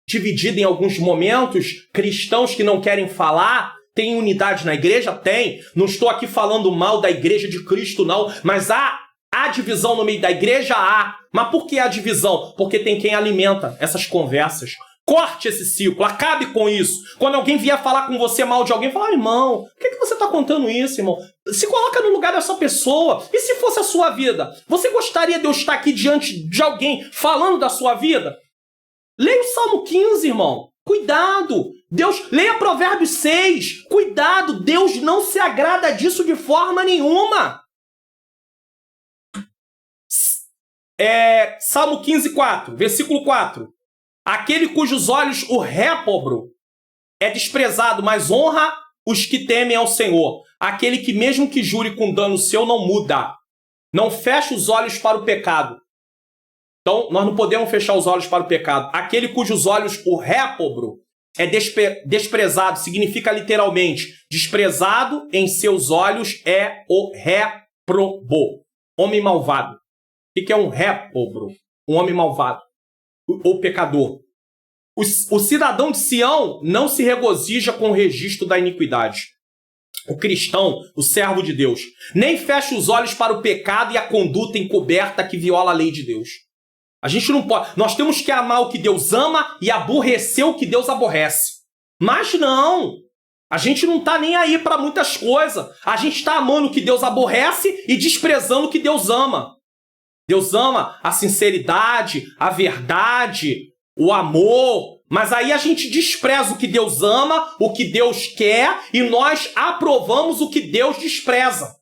dividida em alguns momentos, cristãos que não querem falar. Tem unidade na igreja? Tem. Não estou aqui falando mal da igreja de Cristo, não. Mas há divisão no meio da igreja? Há. Mas por que há divisão? Porque tem quem alimenta essas conversas. Corte esse ciclo, acabe com isso. Quando alguém vier falar com você mal de alguém, fala: irmão, por que você está contando isso, irmão? Se coloca no lugar dessa pessoa. E se fosse a sua vida? Você gostaria de eu estar aqui diante de alguém falando da sua vida? Leia o Salmo 15, irmão. Cuidado. Deus, leia Provérbios 6. Cuidado. Deus não se agrada disso de forma nenhuma. Salmo 15, 4. Versículo 4. Aquele cujos olhos o réprobo é desprezado, mas honra os que temem ao Senhor. Aquele que mesmo que jure com dano seu não muda. Não fecha os olhos para o pecado. Então, nós não podemos fechar os olhos para o pecado. Aquele cujos olhos o réprobo é desprezado, significa literalmente, desprezado em seus olhos é o réprobo. Homem malvado. O que é um réprobo? Um homem malvado. Ou pecador. O cidadão de Sião não se regozija com o registro da iniquidade. O cristão, o servo de Deus, nem fecha os olhos para o pecado e a conduta encoberta que viola a lei de Deus. A gente não pode. Nós temos que amar o que Deus ama e aborrecer o que Deus aborrece. Mas não. A gente não está nem aí para muitas coisas. A gente está amando o que Deus aborrece e desprezando o que Deus ama. Deus ama a sinceridade, a verdade, o amor. Mas aí a gente despreza o que Deus ama, o que Deus quer, e nós aprovamos o que Deus despreza.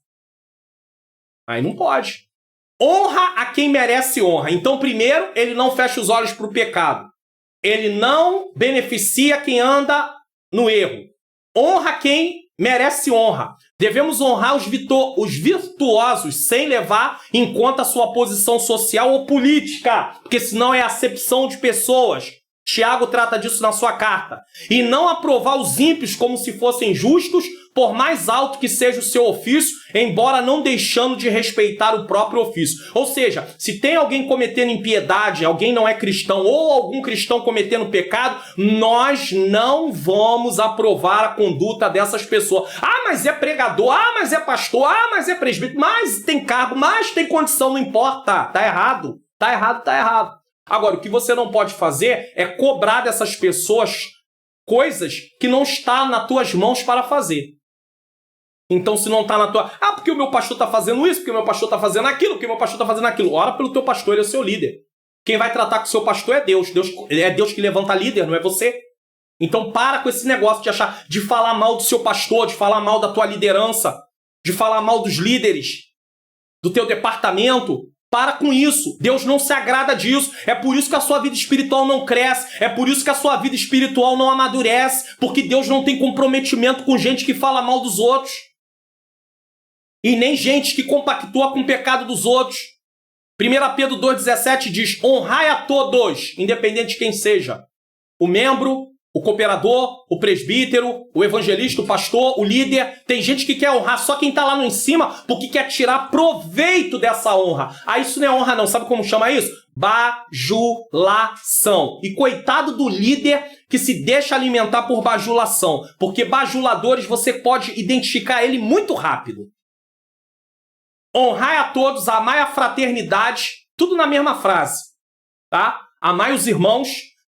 Aí não pode. Honra a quem merece honra. Então, primeiro, ele não fecha os olhos para o pecado. Ele não beneficia quem anda no erro. Honra quem merece honra. Devemos honrar os virtuosos sem levar em conta a sua posição social ou política, porque senão é acepção de pessoas. Tiago trata disso na sua carta. E não aprovar os ímpios como se fossem justos, por mais alto que seja o seu ofício, embora não deixando de respeitar o próprio ofício. Ou seja, se tem alguém cometendo impiedade, alguém não é cristão, ou algum cristão cometendo pecado, nós não vamos aprovar a conduta dessas pessoas. Ah, mas é pregador, ah, mas é pastor, ah, mas é presbítero, mas tem cargo, mas tem condição, não importa. Tá errado, tá errado, tá errado. Agora, o que você não pode fazer é cobrar dessas pessoas coisas que não está nas tuas mãos para fazer. Então, se não está na tua... Ah, porque o meu pastor está fazendo isso, porque o meu pastor está fazendo aquilo, porque o meu pastor está fazendo aquilo. Ora pelo teu pastor, ele é o seu líder. Quem vai tratar com o seu pastor é Deus. É Deus que levanta líder, não é você. Então, para com esse negócio de falar mal do seu pastor, de falar mal da tua liderança, de falar mal dos líderes, do teu departamento. Para com isso. Deus não se agrada disso. É por isso que a sua vida espiritual não cresce. É por isso que a sua vida espiritual não amadurece. Porque Deus não tem comprometimento com gente que fala mal dos outros. E nem gente que compactua com o pecado dos outros. 1 Pedro 2,17 diz: honrai a todos, independente de quem seja. O membro, o cooperador, o presbítero, o evangelista, o pastor, o líder. Tem gente que quer honrar só quem está lá no em cima porque quer tirar proveito dessa honra. Ah, isso não é honra não. Sabe como chama isso? Bajulação. E coitado do líder que se deixa alimentar por bajulação. Porque bajuladores você pode identificar ele muito rápido. Honrai a todos, amai a fraternidade. Tudo na mesma frase. Tá? Amai os irmãos.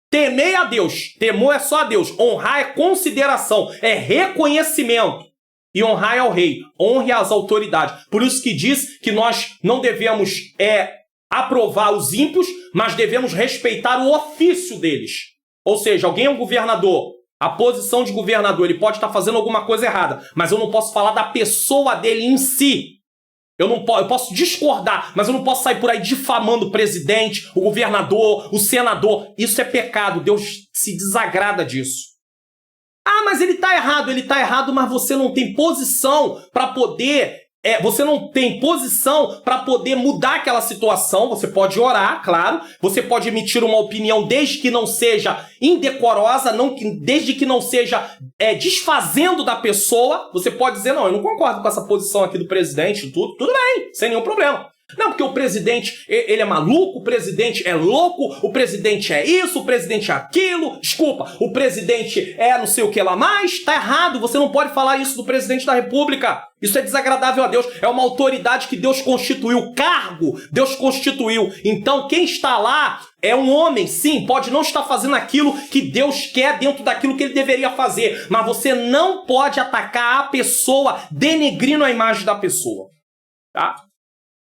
Temei a Deus. Temor é só a Deus. Honrar é consideração, é reconhecimento. E honrar é ao rei. Honre as autoridades. Por isso que diz que nós não devemos aprovar os ímpios, mas devemos respeitar o ofício deles. Ou seja, alguém é um governador. A posição de governador, ele pode estar fazendo alguma coisa errada, mas eu não posso falar da pessoa dele em si. Eu posso discordar, mas eu não posso sair por aí difamando o presidente, o governador, o senador. Isso é pecado. Deus se desagrada disso. Ah, mas ele está errado, mas você não tem posição para poder... você não tem posição para poder mudar aquela situação. Você pode orar, claro. Você pode emitir uma opinião desde que não seja indecorosa, desde que não seja desfazendo da pessoa. Você pode dizer, não, eu não concordo com essa posição aqui do presidente, tudo bem, sem nenhum problema. Não, porque o presidente, ele é maluco, o presidente é louco, o presidente é isso, o presidente é aquilo. Desculpa, o presidente é não sei o que lá mais. Tá errado, você não pode falar isso do presidente da República. Isso é desagradável a Deus. É uma autoridade que Deus constituiu. O cargo, Deus constituiu. Então, quem está lá é um homem, sim, pode não estar fazendo aquilo que Deus quer dentro daquilo que ele deveria fazer. Mas você não pode atacar a pessoa denegrindo a imagem da pessoa. Tá?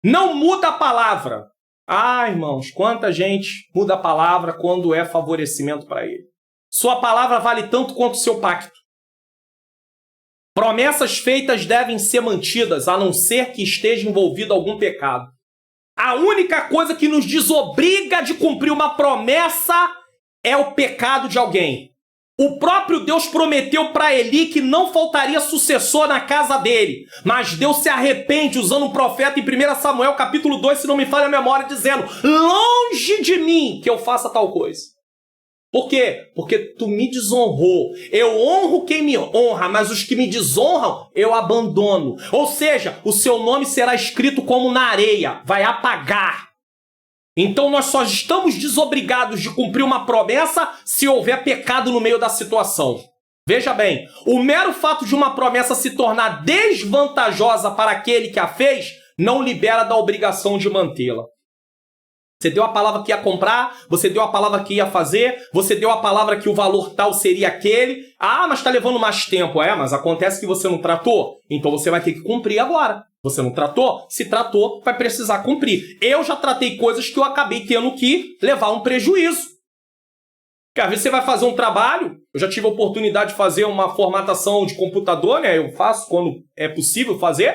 Não muda a palavra. Ah, irmãos, quanta gente muda a palavra quando é favorecimento para ele. Sua palavra vale tanto quanto o seu pacto. Promessas feitas devem ser mantidas, a não ser que esteja envolvido algum pecado. A única coisa que nos desobriga de cumprir uma promessa é o pecado de alguém. O próprio Deus prometeu para Eli que não faltaria sucessor na casa dele. Mas Deus se arrepende usando um profeta em 1 Samuel capítulo 2, se não me falha a memória, dizendo: longe de mim que eu faça tal coisa. Por quê? Porque tu me desonrou. Eu honro quem me honra, mas os que me desonram, eu abandono. Ou seja, o seu nome será escrito como na areia, vai apagar. Então nós só estamos desobrigados de cumprir uma promessa se houver pecado no meio da situação. Veja bem, o mero fato de uma promessa se tornar desvantajosa para aquele que a fez, não libera da obrigação de mantê-la. Você deu a palavra que ia comprar, você deu a palavra que ia fazer, você deu a palavra que o valor tal seria aquele. Ah, mas está levando mais tempo. É, mas acontece que você não tratou, então você vai ter que cumprir agora. Você não tratou? Se tratou, vai precisar cumprir. Eu já tratei coisas que eu acabei tendo que levar um prejuízo. Porque às vezes você vai fazer um trabalho, eu já tive a oportunidade de fazer uma formatação de computador, né? Eu faço quando é possível fazer,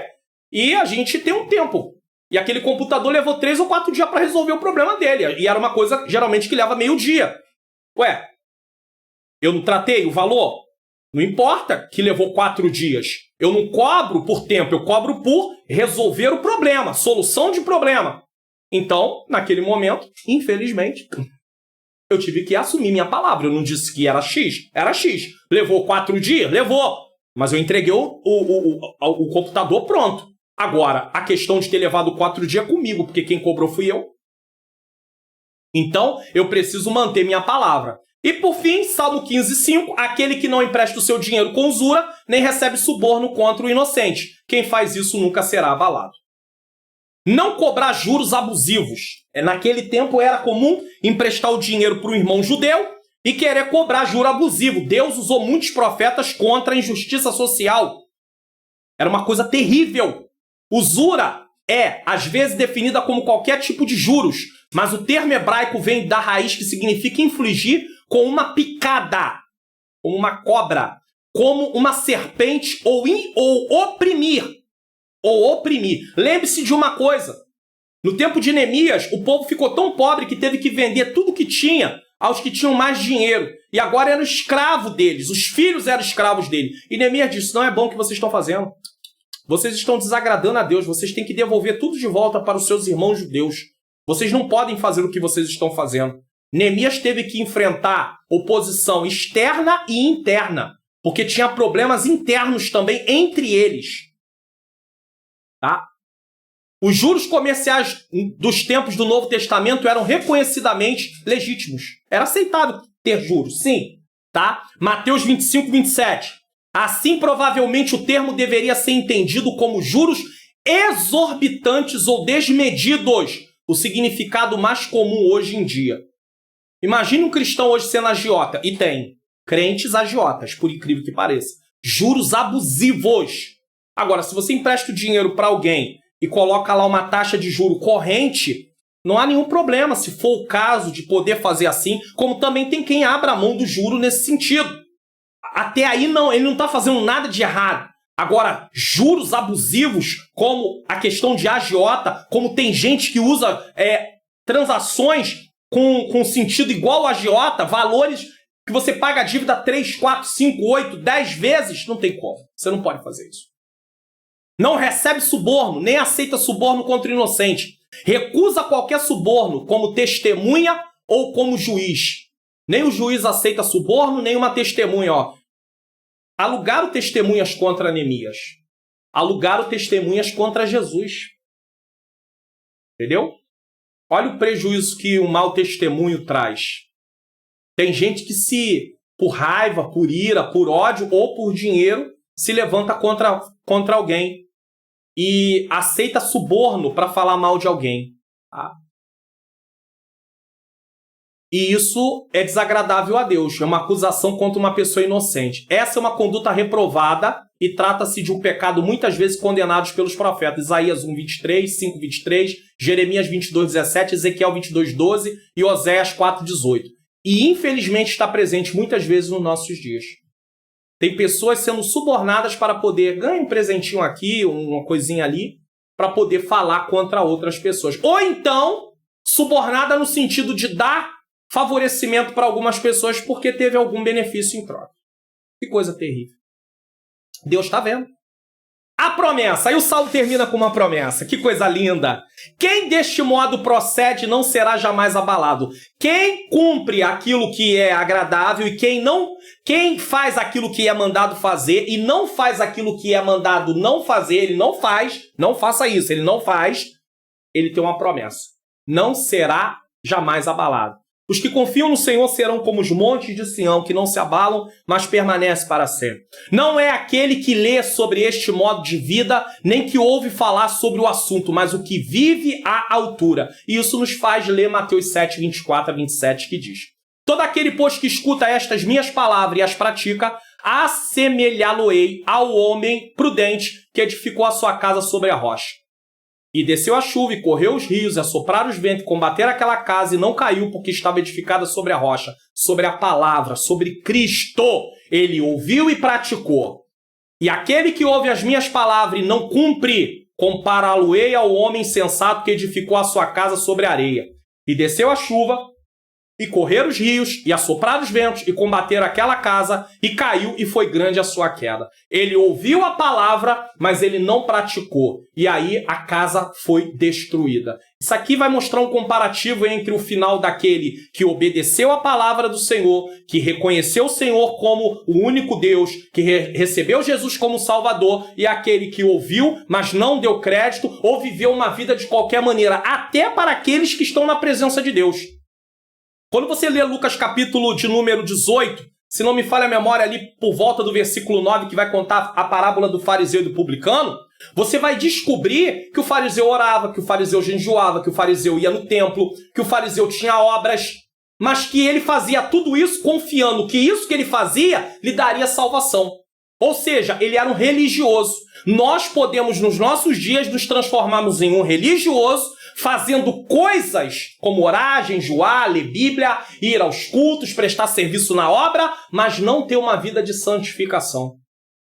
e a gente tem um tempo. E aquele computador levou 3 ou 4 dias para resolver o problema dele. E era uma coisa, geralmente, que leva meio dia. Ué, eu não tratei o valor? Não importa que levou 4 dias. Eu não cobro por tempo, eu cobro por resolver o problema, solução de problema. Então, naquele momento, infelizmente, eu tive que assumir minha palavra. Eu não disse que era X, era X. Levou 4 dias? Levou. Mas eu entreguei o computador pronto. Agora, a questão de ter levado 4 dias comigo, porque quem cobrou fui eu. Então, eu preciso manter minha palavra. E por fim, Salmo 15:5, aquele que não empresta o seu dinheiro com usura, nem recebe suborno contra o inocente. Quem faz isso nunca será abalado. Não cobrar juros abusivos. Naquele tempo era comum emprestar o dinheiro para um irmão judeu e querer cobrar juro abusivo. Deus usou muitos profetas contra a injustiça social. Era uma coisa terrível. Usura é, às vezes, definida como qualquer tipo de juros, mas o termo hebraico vem da raiz que significa infligir com uma picada, como uma cobra, como uma serpente ou oprimir. Lembre-se de uma coisa. No tempo de Neemias, o povo ficou tão pobre que teve que vender tudo que tinha aos que tinham mais dinheiro. E agora era escravo deles, os filhos eram escravos dele. E Neemias disse: não é bom o que vocês estão fazendo. Vocês estão desagradando a Deus, vocês têm que devolver tudo de volta para os seus irmãos judeus. Vocês não podem fazer o que vocês estão fazendo. Neemias teve que enfrentar oposição externa e interna, porque tinha problemas internos também entre eles. Tá? Os juros comerciais dos tempos do Novo Testamento eram reconhecidamente legítimos. Era aceitável ter juros, sim. Tá? Mateus 25:27. Assim, provavelmente, o termo deveria ser entendido como juros exorbitantes ou desmedidos, o significado mais comum hoje em dia. Imagine um cristão hoje sendo agiota, e tem crentes agiotas, por incrível que pareça. Juros abusivos. Agora, se você empresta o dinheiro para alguém e coloca lá uma taxa de juro corrente, não há nenhum problema, se for o caso de poder fazer assim, como também tem quem abra a mão do juro nesse sentido. Até aí, não, ele não está fazendo nada de errado. Agora, juros abusivos, como a questão de agiota, como tem gente que usa transações com sentido igual ao agiota, valores que você paga a dívida 3, 4, 5, 8, 10 vezes, não tem como. Você não pode fazer isso. Não recebe suborno, nem aceita suborno contra o inocente. Recusa qualquer suborno como testemunha ou como juiz. Nem o juiz aceita suborno, nem uma testemunha. Alugaram testemunhas contra Neemias. Alugaram testemunhas contra Jesus. Entendeu? Olha o prejuízo que o mau testemunho traz. Tem gente que por raiva, por ira, por ódio ou por dinheiro, se levanta contra alguém e aceita suborno para falar mal de alguém. Tá? E isso é desagradável a Deus. É uma acusação contra uma pessoa inocente. Essa é uma conduta reprovada e trata-se de um pecado muitas vezes condenados pelos profetas. Isaías 1:23, 5:23, Jeremias 22:17, Ezequiel 22:12 e Oséias 4:18. E infelizmente está presente muitas vezes nos nossos dias. Tem pessoas sendo subornadas para poder ganhar um presentinho aqui, uma coisinha ali, para poder falar contra outras pessoas. Ou então, subornada no sentido de dar favorecimento para algumas pessoas porque teve algum benefício em troca. Que coisa terrível. Deus está vendo. A promessa. Aí o salmo termina com uma promessa. Que coisa linda. Quem deste modo procede não será jamais abalado. Quem cumpre aquilo que é agradável e quem faz aquilo que é mandado fazer e não faz aquilo que é mandado não fazer, ele não faz, não faça isso, ele não faz, ele tem uma promessa. Não será jamais abalado. Os que confiam no Senhor serão como os montes de Sião, que não se abalam, mas permanecem para sempre. Não é aquele que lê sobre este modo de vida, nem que ouve falar sobre o assunto, mas o que vive à altura. E isso nos faz ler Mateus 7:24-27, que diz: todo aquele, pois, que escuta estas minhas palavras e as pratica, assemelhá-lo-ei ao homem prudente que edificou a sua casa sobre a rocha. E desceu a chuva, e correu os rios, e assopraram os ventos, e combateram aquela casa, e não caiu, porque estava edificada sobre a rocha, sobre a palavra, sobre Cristo. Ele ouviu e praticou. E aquele que ouve as minhas palavras e não cumpre, compará-lo-ei ao homem insensato que edificou a sua casa sobre a areia. E desceu a chuva, e correram os rios, e assopraram os ventos, e combateram aquela casa, e caiu, e foi grande a sua queda. Ele ouviu a palavra, mas ele não praticou. E aí a casa foi destruída. Isso aqui vai mostrar um comparativo entre o final daquele que obedeceu a palavra do Senhor, que reconheceu o Senhor como o único Deus, que recebeu Jesus como Salvador, e aquele que ouviu, mas não deu crédito, ou viveu uma vida de qualquer maneira, até para aqueles que estão na presença de Deus. Quando você lê Lucas capítulo de número 18, se não me falha a memória ali por volta do versículo 9, que vai contar a parábola do fariseu e do publicano, você vai descobrir que o fariseu orava, que o fariseu jejuava, que o fariseu ia no templo, que o fariseu tinha obras, mas que ele fazia tudo isso confiando que isso que ele fazia lhe daria salvação. Ou seja, ele era um religioso. Nós podemos, nos nossos dias, nos transformarmos em um religioso, fazendo coisas como orar, jejuar, ler Bíblia, ir aos cultos, prestar serviço na obra, mas não ter uma vida de santificação.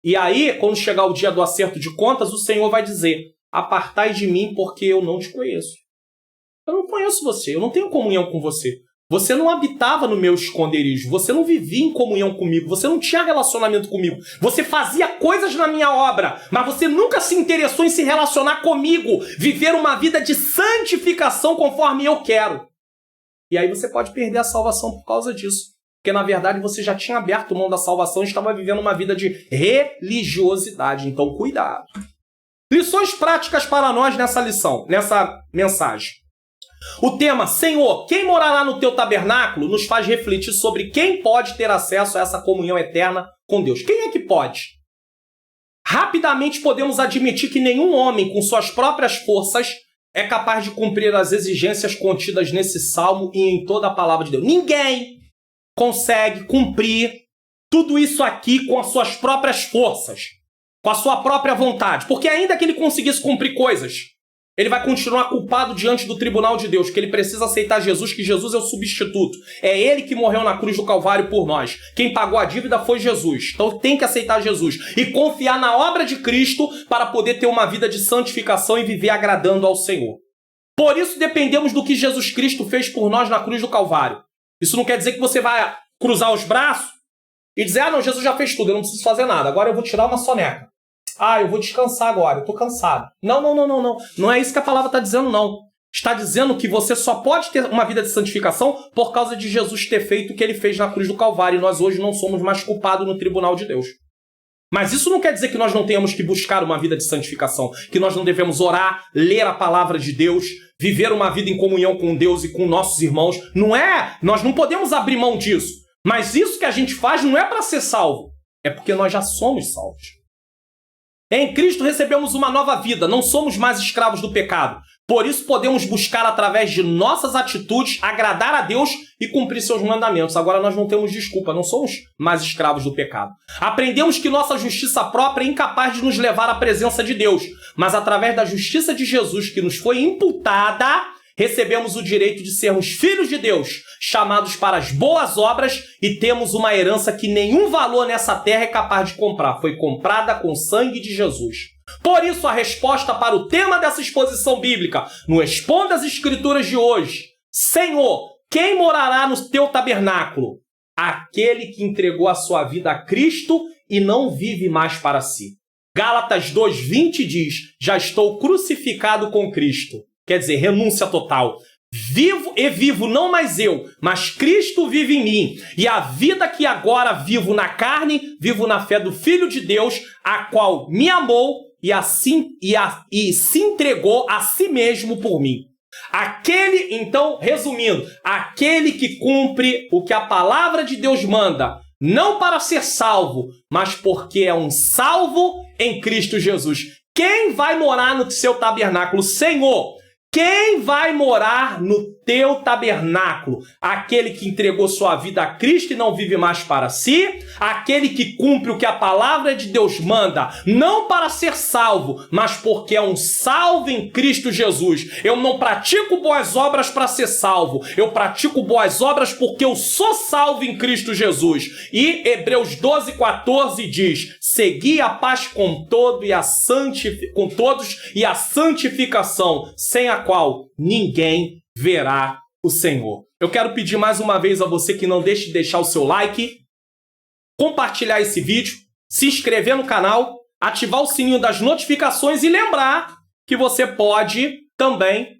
E aí, quando chegar o dia do acerto de contas, o Senhor vai dizer: apartai de mim, porque eu não te conheço. Eu não conheço você, eu não tenho comunhão com você. Você não habitava no meu esconderijo, você não vivia em comunhão comigo, você não tinha relacionamento comigo, você fazia coisas na minha obra, mas você nunca se interessou em se relacionar comigo, viver uma vida de santificação conforme eu quero. E aí você pode perder a salvação por causa disso, porque na verdade você já tinha aberto mão da salvação e estava vivendo uma vida de religiosidade, então cuidado. Lições práticas para nós nessa lição, nessa mensagem. O tema, Senhor, quem morará no teu tabernáculo, nos faz refletir sobre quem pode ter acesso a essa comunhão eterna com Deus. Quem é que pode? Rapidamente podemos admitir que nenhum homem com suas próprias forças é capaz de cumprir as exigências contidas nesse salmo e em toda a palavra de Deus. Ninguém consegue cumprir tudo isso aqui com as suas próprias forças, com a sua própria vontade, porque ainda que ele conseguisse cumprir coisas, ele vai continuar culpado diante do tribunal de Deus, que ele precisa aceitar Jesus, que Jesus é o substituto. É ele que morreu na cruz do Calvário por nós. Quem pagou a dívida foi Jesus. Então tem que aceitar Jesus e confiar na obra de Cristo para poder ter uma vida de santificação e viver agradando ao Senhor. Por isso dependemos do que Jesus Cristo fez por nós na cruz do Calvário. Isso não quer dizer que você vai cruzar os braços e dizer: ah, não, Jesus já fez tudo, eu não preciso fazer nada, agora eu vou tirar uma soneca. Ah, eu vou descansar agora, eu estou cansado. Não. Não é isso que a palavra está dizendo, não. Está dizendo que você só pode ter uma vida de santificação por causa de Jesus ter feito o que ele fez na cruz do Calvário. E nós hoje não somos mais culpados no tribunal de Deus. Mas isso não quer dizer que nós não tenhamos que buscar uma vida de santificação, que nós não devemos orar, ler a palavra de Deus, viver uma vida em comunhão com Deus e com nossos irmãos. Não é, nós não podemos abrir mão disso. Mas isso que a gente faz não é para ser salvo, é porque nós já somos salvos. Em Cristo recebemos uma nova vida, não somos mais escravos do pecado. Por isso podemos buscar através de nossas atitudes agradar a Deus e cumprir seus mandamentos. Agora nós não temos desculpa, não somos mais escravos do pecado. Aprendemos que nossa justiça própria é incapaz de nos levar à presença de Deus, mas através da justiça de Jesus que nos foi imputada, recebemos o direito de sermos filhos de Deus, chamados para as boas obras, e temos uma herança que nenhum valor nessa terra é capaz de comprar. Foi comprada com o sangue de Jesus. Por isso, a resposta para o tema dessa exposição bíblica, no Expondo as Escrituras de hoje: Senhor, quem morará no teu tabernáculo? Aquele que entregou a sua vida a Cristo e não vive mais para si. Gálatas 2:20 diz: já estou crucificado com Cristo. Quer dizer, renúncia total. Vivo não mais eu, mas Cristo vive em mim. E a vida que agora vivo na carne, vivo na fé do Filho de Deus, a qual me amou e se entregou a si mesmo por mim. Então, resumindo, aquele que cumpre o que a palavra de Deus manda, não para ser salvo, mas porque é um salvo em Cristo Jesus. Quem vai morar no seu tabernáculo? Senhor, quem vai morar no teu tabernáculo? Aquele que entregou sua vida a Cristo e não vive mais para si, aquele que cumpre o que a palavra de Deus manda, não para ser salvo, mas porque é um salvo em Cristo Jesus. Eu não pratico boas obras para ser salvo, eu pratico boas obras porque eu sou salvo em Cristo Jesus. E Hebreus 12:14 diz: segui a paz com todos e a santificação, sem a qual ninguém verá o Senhor. Eu quero pedir mais uma vez a você que não deixe de deixar o seu like, compartilhar esse vídeo, se inscrever no canal, ativar o sininho das notificações e lembrar que você pode também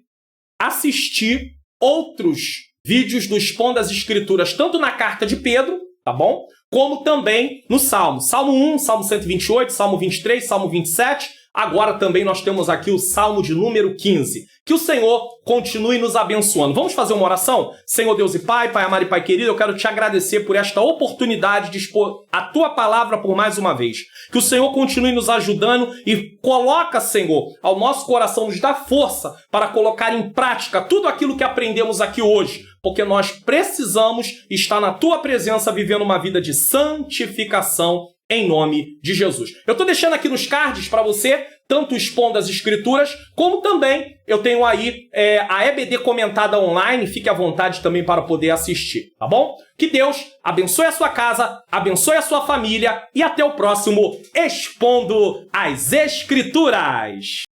assistir outros vídeos do Expondo as Escrituras, tanto na carta de Pedro, tá bom? Como também no Salmo. Salmo 1, Salmo 128, Salmo 23, Salmo 27. Agora também nós temos aqui o Salmo de número 15. Que o Senhor continue nos abençoando. Vamos fazer uma oração? Senhor Deus e Pai, Pai amado e Pai querido, eu quero te agradecer por esta oportunidade de expor a Tua palavra por mais uma vez. Que o Senhor continue nos ajudando e coloca, Senhor, ao nosso coração, nos dá força para colocar em prática tudo aquilo que aprendemos aqui hoje. Porque nós precisamos estar na Tua presença vivendo uma vida de santificação em nome de Jesus. Eu estou deixando aqui nos cards para você, tanto Expondo as Escrituras, como também eu tenho aí a EBD comentada online. Fique à vontade também para poder assistir, tá bom? Que Deus abençoe a sua casa, abençoe a sua família e até o próximo Expondo as Escrituras.